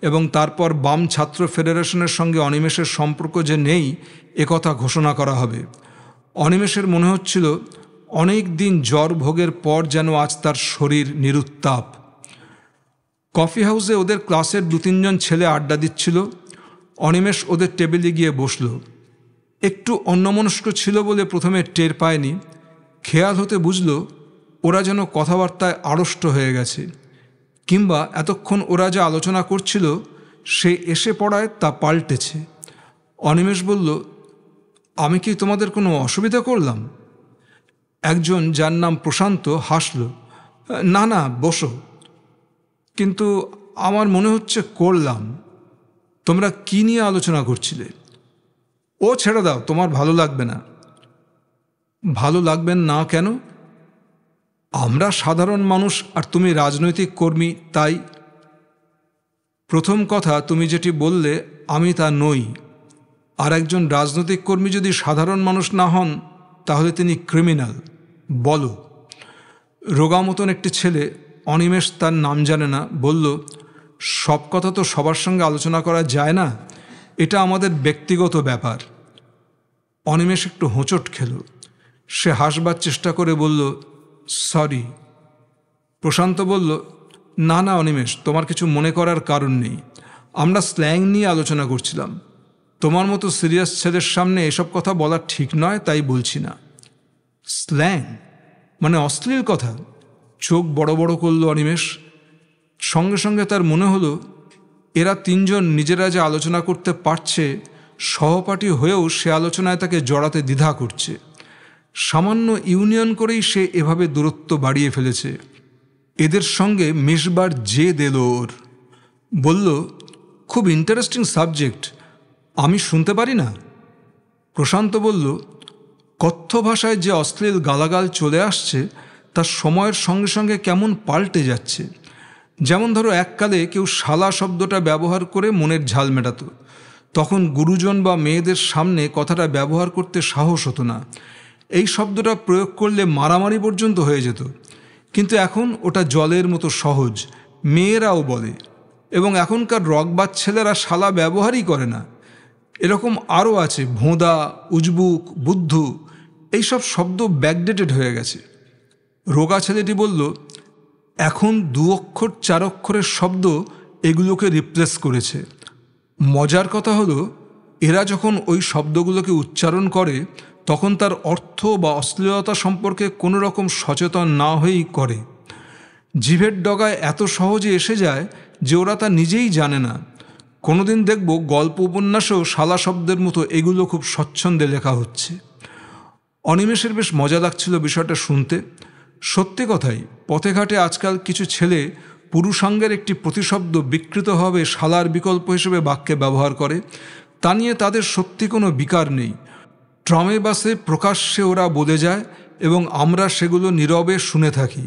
এবং তারপর বাম ছাত্র ফেডারেশনের সঙ্গে অনিমেষের সম্পর্ক যে নেই একথা ঘোষণা করা হবে। অনিমেষের মনে হচ্ছিল অনেক দিন জ্বর ভোগের পর যেন আজ তার শরীর নিরুত্তাপ। কফি হাউসে ওদের ক্লাসের 2-3 ছেলে আড্ডা দিচ্ছিল। অনিমেষ ওদের টেবিলে গিয়ে বসল। একটু অন্যমনস্ক ছিল বলে প্রথমে টের পায়নি। খেয়াল হতে বুঝল ওরা যেন কথাবার্তায় আড়ষ্ট হয়ে গেছে, কিংবা এতক্ষণ ওরা যা আলোচনা করছিল সে এসে পড়ায় তা পাল্টেছে। অনিমেষ বলল, আমি কি তোমাদের কোনো অসুবিধা করলাম? একজন যার নাম প্রশান্ত হাসল। না না, বসো। কিন্তু আমার মনে হচ্ছে করলাম। তোমরা কি নিয়ে আলোচনা করছিলে? ও ছেড়ে দাও, তোমার ভালো লাগবে না। ভালো লাগবেন না কেন? আমরা সাধারণ মানুষ আর তুমি রাজনৈতিক কর্মী, তাই। প্রথম কথা, তুমি যেটি বললে আমি তা নই। আর একজন রাজনৈতিক কর্মী যদি সাধারণ মানুষ না হন তাহলে তিনি ক্রিমিনাল। বলো। রোগা মতন একটি ছেলে, অনিমেষ তার নাম জানে না, বলল, সব কথা তো সবার সঙ্গে আলোচনা করা যায় না, এটা আমাদের ব্যক্তিগত ব্যাপার। অনিমেষ একটু হোঁচট খেল। সে হাসবার চেষ্টা করে বলল, সরি। প্রশান্ত বলল, না না অনিমেষ, তোমার কিছু মনে করার কারণ নেই। আমরা স্ল্যাং নিয়ে আলোচনা করছিলাম। তোমার মতো সিরিয়াস ছেলের সামনে এসব কথা বলা ঠিক নয়, তাই বলছি না। স্ল্যাং মানে অশ্লীল কথা? চোখ বড় বড় করল অনিমেষ। সঙ্গে সঙ্গে তার মনে হলো এরা 3 নিজেরা যে আলোচনা করতে পারছে, সহপাঠী হয়েও সে আলোচনায় তাকে জড়াতে দ্বিধা করছে। সামান্য ইউনিয়ন করেই সে এভাবে দূরত্ব বাড়িয়ে ফেলেছে। এদের সঙ্গে মিশবার জেদ এলো ওর। বলল, খুব ইন্টারেস্টিং সাবজেক্ট, আমি শুনতে পারি না? প্রশান্ত বলল, কথ্য ভাষায় যে অশ্লীল গালাগাল চলে আসছে তা সময়ের সঙ্গে সঙ্গে কেমন পাল্টে যাচ্ছে। যেমন ধরো, এককালে কেউ শালা শব্দটা ব্যবহার করে মনের ঝাল মেটাতো। তখন গুরুজন বা মেয়েদের সামনে কথাটা ব্যবহার করতে সাহস হতো না। এই শব্দটা প্রয়োগ করলে মারামারি পর্যন্ত হয়ে যেত। কিন্তু এখন ওটা জলের মতো সহজ, মেয়েরাও বলে। এবং এখনকার রকবাজ ছেলেরা শালা ব্যবহারই করে না। এরকম আরও আছে, ভোঁদা, উজবুক, বুদ্ধু, এইসব শব্দ ব্যাকডেটেড হয়ে গেছে। রোগা ছেলেটি বলল, এখন 2 অক্ষর 4 অক্ষরের শব্দ এগুলোকে রিপ্লেস করেছে। মজার কথা হলো, এরা যখন ওই শব্দগুলোকে উচ্চারণ করে তখন তার অর্থ বা অশ্লীলতা সম্পর্কে কোনো রকম সচেতন না হয়েই করে। জিভের ডগায় এত সহজে এসে যায় যে ওরা তা নিজেই জানে না। কোনোদিন দেখব গল্প উপন্যাসেও শালা শব্দের মতো এগুলো খুব স্বচ্ছন্দে লেখা হচ্ছে। অনিমেষের বেশ মজা লাগছিল বিষয়টা শুনতে। সত্যি কথাই, পথে ঘাটে আজকাল কিছু ছেলে পুরুষাঙ্গের একটি প্রতিশব্দ বিকৃতভাবে শালার বিকল্প হিসেবে বাক্যে ব্যবহার করে। তা নিয়ে তাদের সত্যি কোনো বিকার নেই। ট্রামে বাসে প্রকাশ্যে ওরা বলে যায় এবং আমরা সেগুলো নীরবে শুনে থাকি।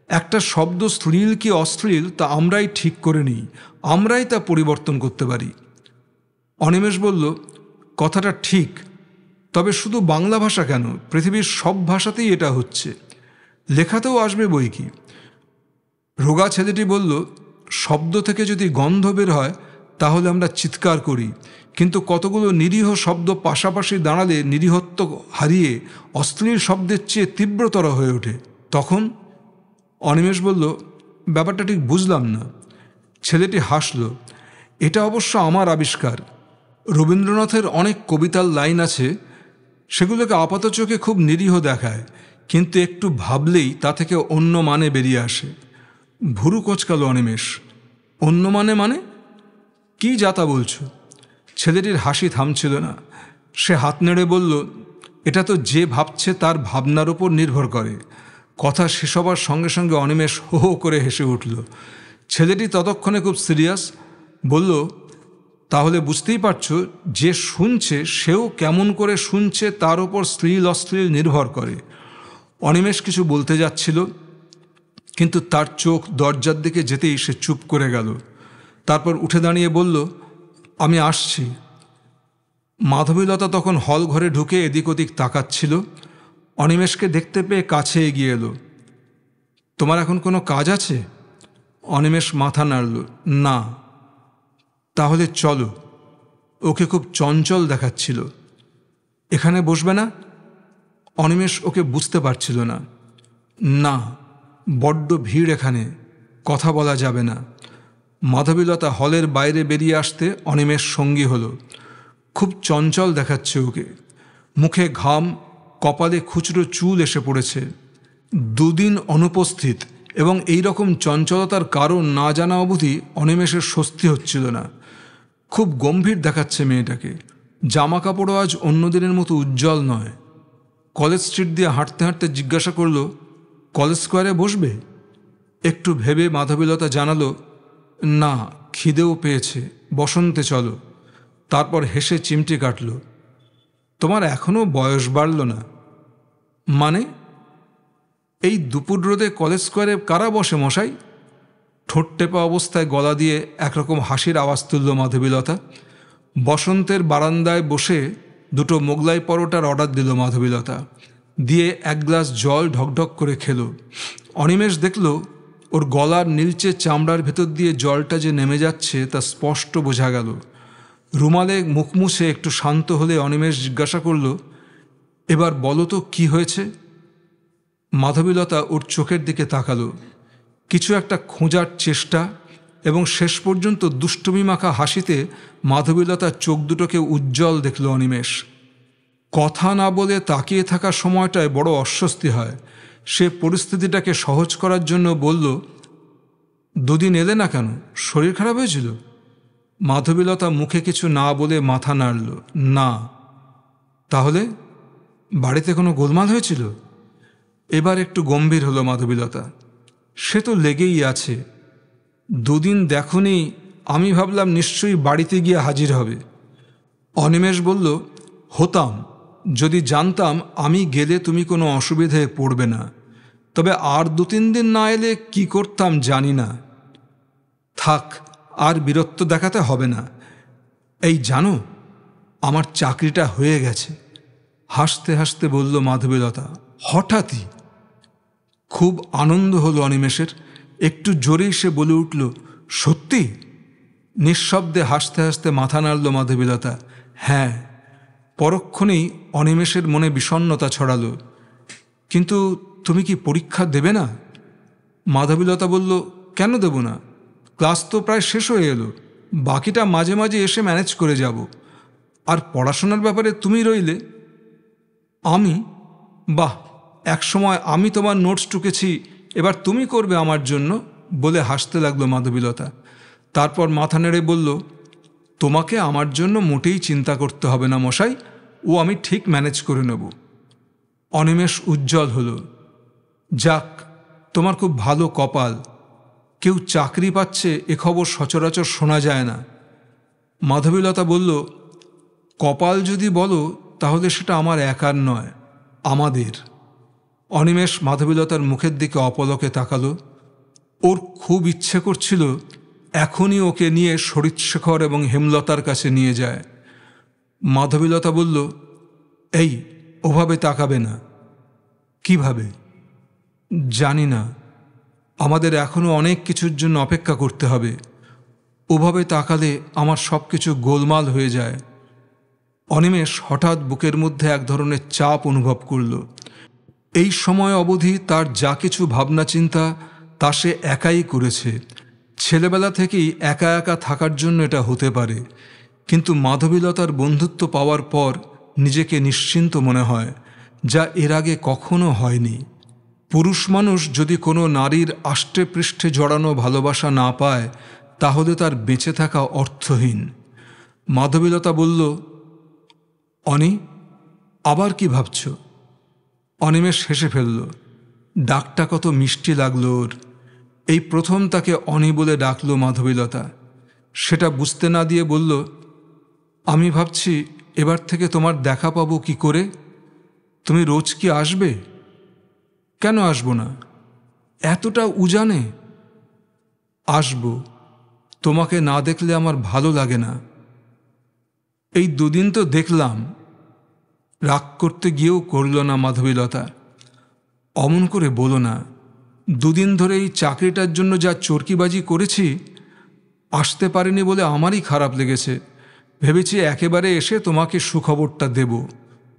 একটা শব্দ শ্লীল কি অশ্লীল তা আমরাই ঠিক করে নিই, আমরাই তা পরিবর্তন করতে পারি। অনিমেষ বলল, কথাটা ঠিক, তবে শুধু বাংলা ভাষা কেন, পৃথিবীর সব ভাষাতেই এটা হচ্ছে, লেখাতেও আসবে বই কি। রোগা ছেলেটি বলল, শব্দ থেকে যদি গন্ধ বের হয় তাহলে আমরা চিৎকার করি, কিন্তু কতগুলো নিরীহ শব্দ পাশাপাশি দাঁড়ালে নিরীহত্ব হারিয়ে অশ্লীল শব্দের চেয়ে তীব্রতর হয়ে ওঠে। তখন অনিমেষ বলল, ব্যাপারটা ঠিক বুঝলাম না। ছেলেটি হাসল। এটা অবশ্য আমার আবিষ্কার। রবীন্দ্রনাথের অনেক কবিতার লাইন আছে, সেগুলোকে আপাত চোখে খুব নিরীহ দেখায়, কিন্তু একটু ভাবলেই তা থেকে অন্য মানে বেরিয়ে আসে। ভুরু কোঁচকাল অনিমেষ। অন্য মানে কি যাতা বলছো? ছেলেটির হাসি থামছিল না। সে হাত নেড়ে বলল, এটা তো যে ভাবছে তার ভাবনার উপর নির্ভর করে। কথা শেষ হবার সঙ্গে সঙ্গে অনিমেষ হো হো করে হেসে উঠল। ছেলেটি ততক্ষণে খুব সিরিয়াস। বলল, তাহলে বুঝতেই পারছো, যে শুনছে সেও কেমন করে শুনছে তার ওপর শ্লীল অশ্লীল নির্ভর করে। অনিমেষ কিছু বলতে যাচ্ছিল, কিন্তু তার চোখ দরজার দিকে যেতেই সে চুপ করে গেল। তারপর উঠে দাঁড়িয়ে বলল, আমি আসছি। মাধবীলতা তখন হল ঘরে ঢুকে এদিক ওদিক তাকাচ্ছিল। অনিমেষকে দেখতে পেয়ে কাছে এগিয়ে এলো। তোমার এখন কোনো কাজ আছে? অনিমেষ মাথা নাড়ল, না। তাহলে চলো। ওকে খুব চঞ্চল দেখাচ্ছিল। এখানে বসবে না? অনিমেষ ওকে বুঝতে পারছিল না। না, বড্ড ভিড় এখানে, কথা বলা যাবে না। মাধবীলতা হলের বাইরে বেরিয়ে আসতে অনিমেষ সঙ্গী হলো। খুব চঞ্চল দেখাচ্ছে ওকে। মুখে ঘাম, কপালে খুচরো চুল এসে পড়েছে। 2 দিন অনুপস্থিত এবং এই রকম চঞ্চলতার কারণ না জানা অবধি অনিমেষের স্বস্তি হচ্ছিল না। খুব গম্ভীর দেখাচ্ছে মেয়েটাকে। জামা কাপড়ও আজ অন্য দিনের মতো উজ্জ্বল নয়। কলেজ স্ট্রিট দিয়ে হাঁটতে হাঁটতে জিজ্ঞাসা করল, কলেজ স্কোয়ারে বসবে? একটু ভেবে মাধবীলতা জানালো, না, খিদেও পেয়েছে, বসন্তে চলো। তারপর হেসে চিমটি কাটল। তোমার এখনও বয়স বাড়ল না। মানে? এই দুপুর রোদে কলেজ স্কোয়ারে কারা বসে মশাই? ঠোঁট টেপা অবস্থায় গলা দিয়ে একরকম হাসির আওয়াজ তুলল মাধবীলতা। বসন্তের বারান্দায় বসে 2 মোগলাই পরোটার অর্ডার দিল মাধবীলতা। দিয়ে 1 গ্লাস জল ঢকঢক করে খেল। অনিমেষ দেখল ওর গলার নীলচে চামড়ার ভেতর দিয়ে জলটা যে নেমে যাচ্ছে তা স্পষ্ট বোঝা গেল। রুমালে মুখ মুছে একটু শান্ত হলে অনিমেষ জিজ্ঞাসা করল, এবার বলো তো কী হয়েছে? মাধবীলতা ওর চোখের দিকে তাকালো। কিছু একটা খোঁজার চেষ্টা এবং শেষ পর্যন্ত দুষ্টুমি মাখা হাসিতে মাধবীলতার চোখ দুটোকে উজ্জ্বল দেখল অনিমেষ। কথা না বলে তাকিয়ে থাকার সময়টায় বড় অস্বস্তি হয়। সে পরিস্থিতিটাকে সহজ করার জন্য বলল, 2 দিন এলে না কেন? শরীর খারাপ হয়েছিল? মাধবীলতা মুখে কিছু না বলে মাথা নাড়ল, না। তাহলে বাড়িতে কোনো গোলমাল হয়েছিল? এবার একটু গম্ভীর হলো মাধবীলতা। সে তো লেগেই আছে। 2 দিন দেখোনি, আমি ভাবলাম নিশ্চয়ই বাড়িতে গিয়ে হাজির হবে। অনিমেষ বলল, হতাম যদি জানতাম আমি গেলে তুমি কোনো অসুবিধায় পড়বে না। তবে আর 2-3 দিন না এলে কি করতাম জানি না। থাক, আর বীরত্ব দেখাতে হবে না। এই জানো, আমার চাকরিটা হয়ে গেছে। হাসতে হাসতে বলল মাধবীলতা। হঠাৎই খুব আনন্দ হলো অনিমেষের। একটু জোরেই সে বলে উঠল, সত্যি? নিঃশব্দে হাসতে হাসতে মাথা নাড়ল মাধবীলতা। হ্যাঁ। পরক্ষণেই অনিমেষের মনে বিষণ্ণতা ছড়ালো। কিন্তু তুমি কি পরীক্ষা দেবে না? মাধবীলতা বলল, কেন দেব না? ক্লাস তো প্রায় শেষ হয়ে এলো, বাকিটা মাঝে মাঝে এসে ম্যানেজ করে যাব। আর পড়াশোনার ব্যাপারে তুমি রইলে। আমি? বাহ, একসময় আমি তোমার নোটস টুকেছি, এবার তুমি করবে আমার জন্য, বলে হাসতে লাগলো মাধবীলতা। তারপর মাথা নেড়ে বলল, তোমাকে আমার জন্য মোটেই চিন্তা করতে হবে না মশাই, ও আমি ঠিক ম্যানেজ করে নেব। অনিমেষ উজ্জ্বল হলো। যাক, তোমার খুব ভালো কপাল, কেউ চাকরি পাচ্ছে এ খবর সচরাচর শোনা যায় না। মাধবীলতা বলল, কপাল যদি বলো তাহলে সেটা আমার একার নয়, আমাদের। অনিমেষ মাধবীলতার মুখের দিকে অপলকে তাকালো। ওর খুব ইচ্ছে করছিল এখনই ওকে নিয়ে শরীরশেখর এবং হেমলতার কাছে নিয়ে যায়। মাধবীলতা বলল, এই, ওভাবে তাকাবে না। কিভাবে? জানি না, আমাদের এখনও অনেক কিছুর জন্য অপেক্ষা করতে হবে। ওভাবে তাকালে আমার সব কিছু গোলমাল হয়ে যায়। অনিমেষ হঠাৎ বুকের মধ্যে এক ধরনের চাপ অনুভব করল। এই সময় অবধি তার যা কিছু ভাবনা চিন্তা তা সে একাই করেছে। ছেলেবেলা থেকেই একা একা থাকার জন্য এটা হতে পারে, কিন্তু মাধবীলতার বন্ধুত্ব পাওয়ার পর নিজেকে নিশ্চিন্ত মনে হয়, যা এর আগে কখনো হয়নি। পুরুষ মানুষ যদি কোনো নারীর আষ্টে পৃষ্ঠে জড়ানো ভালোবাসা না পায়, তাহলে তার বেঁচে থাকা অর্থহীন। মাধবীলতা বলল, অনি, আবার কি ভাবছ? অনিমেষ হেসে ফেলল। ডাকটা কত মিষ্টি লাগলো ওর। এই প্রথম তাকে অনি বলে ডাকলো মাধবীলতা। সেটা বুঝতে না দিয়ে বলল, আমি ভাবছি এবার থেকে তোমার দেখা পাবো কি করে? তুমি রোজ কি আসবে? কেন আসবো না? এতটা উজানে? আসবো, তোমাকে না দেখলে আমার ভালো লাগে না। এই দুদিন তো দেখলাম। রাগ করতে গিয়েও করল না মাধবীলতা। অমন করে বলো না, দুদিন ধরে এই চাকরিটার জন্য যা চরকিবাজি করেছি, আসতে পারিনি বলে আমারই খারাপ লেগেছে। ভেবেছি একেবারে এসে তোমাকে সুখবরটা দেব।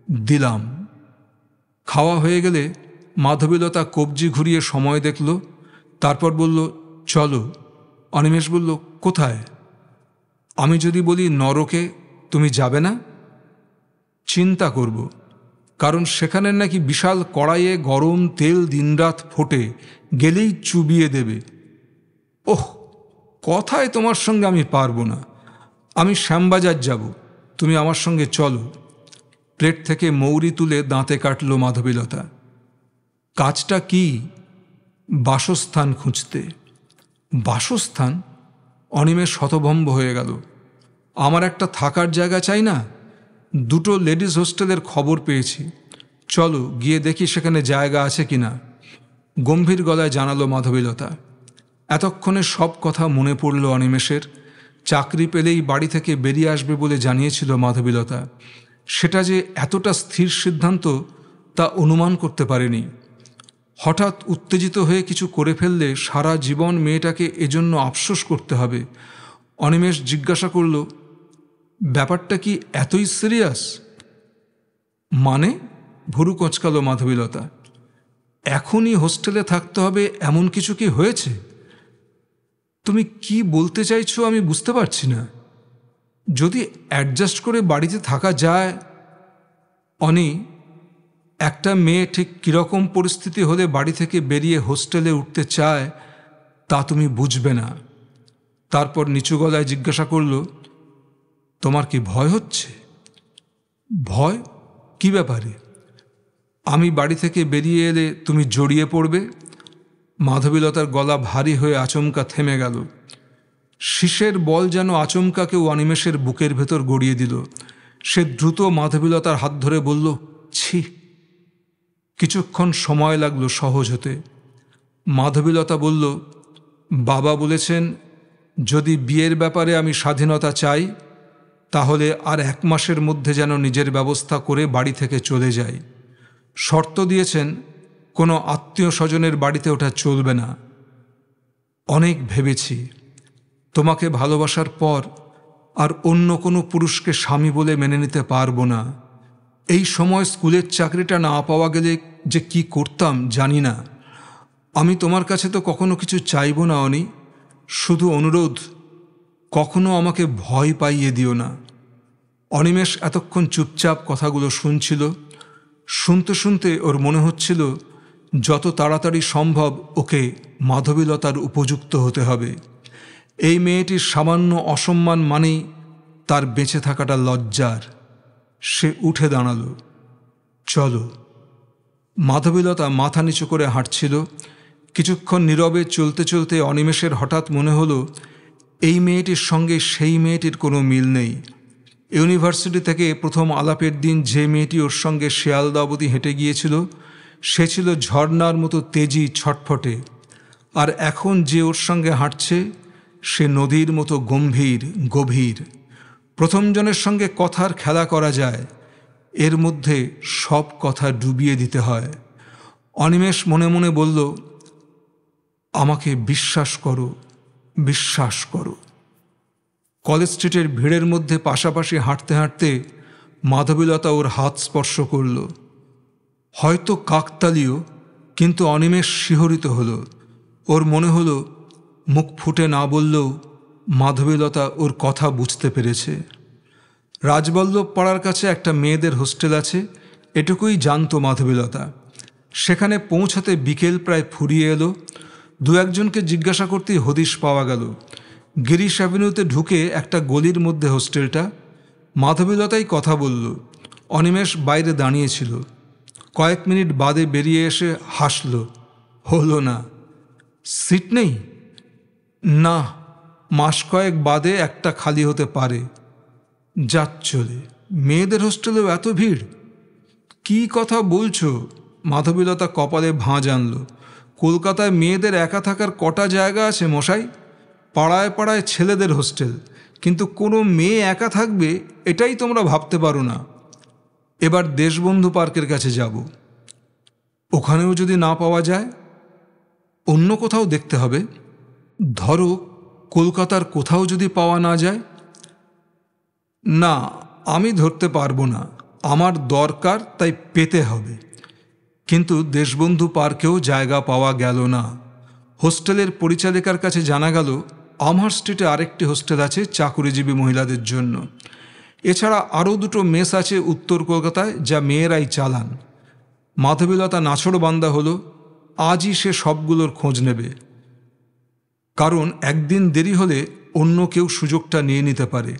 দিলাম। খাওয়া হয়ে গেলে মাধবীলতা কবজি ঘুরিয়ে সময় দেখল, তারপর বলল, চলো। অনিমেষ বলল, কোথায়? আমি যদি বলি নরকে, তুমি যাবে না? চিন্তা করব, কারণ সেখানে নাকি বিশাল কড়াইয়ে গরম তেল দিনরাত ফোটে, গেলেই চুবিয়ে দেবে। ওহ, কথায় তোমার সঙ্গে আমি পারবো না। আমি শ্যামবাজার যাব, তুমি আমার সঙ্গে চলো। প্লেট থেকে মৌরি তুলে দাঁতে কাটল মাধবীলতা। কাজটা কি? বাসস্থান খুঁজতে। বাসস্থান? অনিমেষ হতভম্ব হয়ে গেল। আমার একটা থাকার জায়গা চাই না? দুটো লেডিস হোস্টেলের খবর পেয়েছি, চলো গিয়ে দেখি সেখানে জায়গা আছে কিনা, গম্ভীর গলায় জানালো মাধবীলতা। এতক্ষণে সব কথা মনে পড়ল অনিমেষের। চাকরি পেলেই বাড়ি থেকে বেরিয়ে আসবে বলে জানিয়েছিল মাধবীলতা। সেটা যে এতটা স্থির সিদ্ধান্ত তা অনুমান করতে পারেনি। হঠাৎ উত্তেজিত হয়ে কিছু করে ফেললে সারা জীবন মেয়েটাকে এজন্য আফসোস করতে হবে। অনিমেষ জিজ্ঞাসা করল, ব্যাপারটা কি এতই সিরিয়াস? মানে? ভুরু কোঁচকালো মাধবীলতা। এখনই হোস্টেলে থাকতে হবে এমন কিছু কি হয়েছে? তুমি কি বলতে চাইছো আমি বুঝতে পারছি না। যদি অ্যাডজাস্ট করে বাড়িতে থাকা যায়। অনি, একটা মেয়ে ঠিক কীরকম পরিস্থিতি হলে বাড়ি থেকে বেরিয়ে হোস্টেলে উঠতে চায় তা তুমি বুঝবে না। তারপর নিচু গলায় জিজ্ঞাসা করল, তোমার কি ভয় হচ্ছে? ভয়? কি ব্যাপারে? আমি বাড়ি থেকে বেরিয়ে এলে তুমি জড়িয়ে পড়বে। মাধবীলতার গলা ভারী হয়ে আচমকা থেমে গেল। শীষের বল যেন আচমকা কেউ অনিমেষের বুকের ভেতর গড়িয়ে দিল। সে দ্রুত মাধবীলতার হাত ধরে বলল, ছি। কিছুক্ষণ সময় লাগলো সহজ হতে। মাধবীলতা বলল, বাবা বলেছেন যদি বিয়ের ব্যাপারে আমি স্বাধীনতা চাই, তাহলে আর 1 মাসের মধ্যে যেন নিজের ব্যবস্থা করে বাড়ি থেকে চলে যাই। শর্ত দিয়েছেন কোনো আত্মীয় স্বজনের বাড়িতে ওঠা চলবে না। অনেক ভেবেছি, তোমাকে ভালোবাসার পর আর অন্য কোনো পুরুষকে স্বামী বলে মেনে নিতে পারবো না। এই সময় স্কুলের চাকরিটা না পাওয়া গেলে যে কি করতাম জানি না। আমি তোমার কাছে তো কখনো কিছু চাইব না অনি, শুধু অনুরোধ, কখনো আমাকে ভয় পাইয়ে দিও না। অনিমেষ এতক্ষণ চুপচাপ কথাগুলো শুনছিল। শুনতে শুনতে ওর মনে হচ্ছিল যত তাড়াতাড়ি সম্ভব ওকে মাধবীলতার উপযুক্ত হতে হবে। এই মেয়েটির সামান্য অসম্মান মানেই তার বেঁচে থাকাটা লজ্জার। সে উঠে দাঁড়াল। চলো। মাধবীলতা মাথা নিচু করে হাঁটছিল। কিছুক্ষণ নীরবে চলতে চলতে অনিমেষের হঠাৎ মনে হলো এই মেয়েটির সঙ্গে সেই মেয়েটির কোনো মিল নেই। ইউনিভার্সিটি থেকে প্রথম আলাপের দিন যে মেয়েটি ওর সঙ্গে শিয়ালদা অবধি হেঁটে গিয়েছিল সে ছিল ঝর্ণার মতো তেজি, ছটফটে। আর এখন যে ওর সঙ্গে হাঁটছে সে নদীর মতো গভীর। প্রথম জনের সঙ্গে কথার খেলা করা যায়, এর মধ্যে সব কথা ডুবিয়ে দিতে হয়। অনিমেষ মনে মনে বলল, আমাকে বিশ্বাস করো। কলেজ স্ট্রিটের ভিড়ের মধ্যে পাশাপাশি হাঁটতে হাঁটতে মাধবীলতা ওর হাত স্পর্শ করল। হয়তো কাকতালীয়, কিন্তু অনিমেষ শিহরিত হলো। ওর মনে হলো মুখ ফুটে না বললেও মাধবীলতা ওর কথা বুঝতে পেরেছে। রাজবল্লভ পাড়ার কাছে একটা মেয়েদের হোস্টেল আছে, এটুকুই জানত মাধবীলতা। সেখানে পৌঁছাতে বিকেল প্রায় ফুরিয়ে এলো। দু একজনকে জিজ্ঞাসা করতেই হদিশ পাওয়া গেল গিরিশ অ্যাভিনিউতে ঢুকে একটা গলির মধ্যে হোস্টেলটা। মাধবীলতাই কথা বলল। অনিমেষ বাইরে দাঁড়িয়েছিল। কয়েক মিনিট বাদে বেরিয়ে এসে হাসল। হলো না। সিট নেই? না, মাস কয়েক বাদে একটা খালি হতে পারে। যাক চলে, মেয়েদের হোস্টেলেও এত ভিড়? কি কথা বলছো? মাধবীলতা কপালে ভাঁজ আনল। কলকাতায় মেয়েদের একা থাকার কটা জায়গা আছে মশাই? পাড়ায় পাড়ায় ছেলেদের হোস্টেল, কিন্তু কোনো মেয়ে একা থাকবে এটাই তোমরা ভাবতে পারো না। এবার দেশবন্ধু পার্কের কাছে যাব। ওখানেও যদি না পাওয়া যায়, অন্য কোথাও দেখতে হবে। ধরো কলকাতার কোথাও যদি পাওয়া না যায়। না, আমি ধরতে পারবো না। আমার দরকার, তাই পেতে হবে। কিন্তু দেশবন্ধু পার্কেও জায়গা পাওয়া গেল না। হোস্টেলের পরিচালিকার কাছে জানা গেল আমহার স্ট্রিটে আরেকটি হোস্টেল আছে চাকুরিজীবী মহিলাদের জন্য। এছাড়া আরও দুটো মেস আছে উত্তর কলকাতায়, যা মেয়েরাই চালান। মাধবীলতা নাছোড়বান্দা হলো। আজই সে সবগুলোর খোঁজ নেবে, কারণ একদিন দেরি হলে অন্য কেউ সুযোগটা নিয়ে নিতে পারে।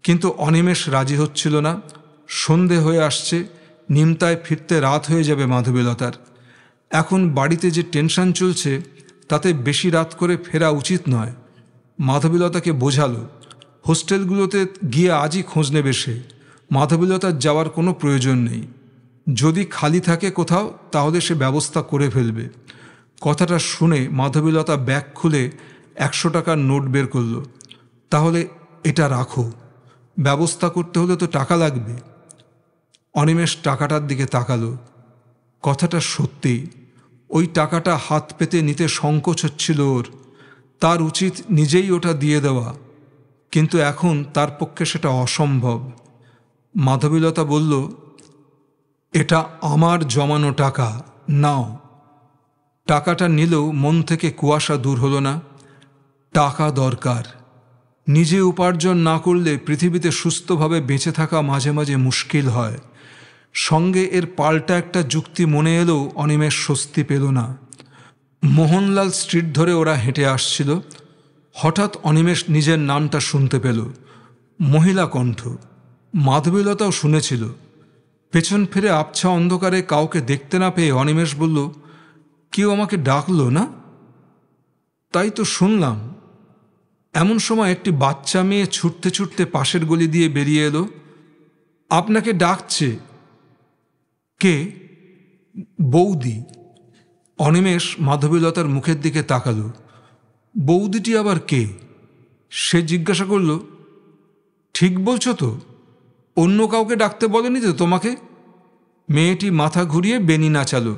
কিন্তু অনিমেষ রাজি হচ্ছিল না। সন্ধে হয়ে আসছে, নিমতায় ফিরতে রাত হয়ে যাবে মাধবীলতার। এখন বাড়িতে যে টেনশন চলছে তাতে বেশি রাত করে ফেরা উচিত নয়। মাধবীলতাকে বোঝালো হোস্টেলগুলোতে গিয়ে আজই খোঁজ নেবে সে। মাধবীলতার যাওয়ার কোনো প্রয়োজন নেই। যদি খালি থাকে কোথাও তাহলে সে ব্যবস্থা করে ফেলবে। কথাটা শুনে মাধবীলতা ব্যাগ খুলে 100 টাকার নোট বের করল। তাহলে এটা রাখো, ব্যবস্থা করতে হলে তো টাকা লাগবে। অনিমেষ টাকাটার দিকে তাকালো। কথাটা সত্যি। ওই টাকাটা হাত পেতে নিতে সংকোচ হচ্ছিল ওর। তার উচিত নিজেই ওটা দিয়ে দেওয়া, কিন্তু এখন তার পক্ষে সেটা অসম্ভব। মাধবীলতা বলল, এটা আমার জমানো টাকা, নাও। টাকাটা নিলেও মন থেকে কুয়াশা দূর হলো না। টাকা দরকার। নিজে উপার্জন না করলে পৃথিবীতে সুস্থভাবে বেঁচে থাকা মাঝে মাঝে মুশকিল হয়। সঙ্গে এর পাল্টা একটা যুক্তি মনে এলেও অনিমেষ স্বস্তি পেল না। মোহনলাল স্ট্রিট ধরে ওরা হেঁটে আসছিল। হঠাৎ অনিমেষ নিজের নামটা শুনতে পেল। মহিলা কণ্ঠ। মাধবীলতাও শুনেছিল। পেছন ফিরে আবছা অন্ধকারে কাউকে দেখতে না পেয়ে অনিমেষ বলল, কেউ আমাকে ডাকলো না? তাই তো শুনলাম। এমন সময় একটি বাচ্চা মেয়ে ছুটতে ছুটতে পাশের গলি দিয়ে বেরিয়ে এলো। আপনাকে ডাকছে। কে? বৌদি। অনিমেষ মাধবীলতার মুখের দিকে তাকালো। বৌদিটি আবার কে? সে জিজ্ঞাসা করল, ঠিক বলছো তো? অন্য কাউকে ডাকতে বলেনি তো তোমাকে? মেয়েটি মাথা ঘুরিয়ে বেনি নাচালো।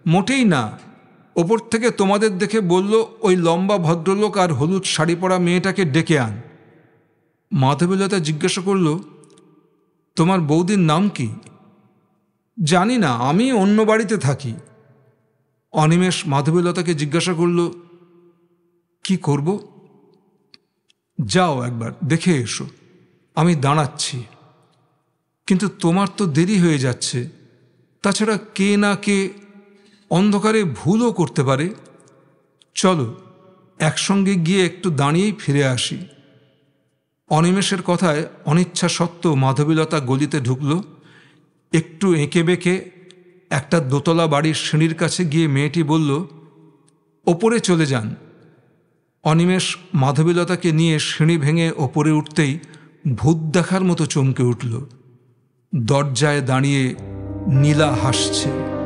মোটেই না। ওপর থেকে তোমাদের দেখে বলল ওই লম্বা ভদ্রলোক আর হলুদ শাড়ি পরা মেয়েটাকে ডেকে আন। মাধবীলতা জিজ্ঞাসা করল, তোমার বৌদির নাম কি? জানি না, আমি অন্য বাড়িতে থাকি। অনিমেষ মাধবীলতাকে জিজ্ঞাসা করল, কি করব? যাও একবার দেখে এসো, আমি দাঁড়াচ্ছি। কিন্তু তোমার তো দেরি হয়ে যাচ্ছে। তাছাড়া কে না কে অন্ধকারে ভুলও করতে পারে। চলো একসঙ্গে গিয়ে একটু দাঁড়িয়েই ফিরে আসি। অনিমেষের কথায় অনিচ্ছা সত্ত্বেও মাধবীলতা গলিতে ঢুকল। একটু এঁকে বেঁকে একটা দোতলা বাড়ির সিঁড়ির কাছে গিয়ে মেয়েটি বলল, ওপরে চলে যান। অনিমেষ মাধবীলতাকে নিয়ে সিঁড়ি ভেঙে ওপরে উঠতেই ভূত দেখার মতো চমকে উঠল। দরজায় দাঁড়িয়ে নীলা হাসছে।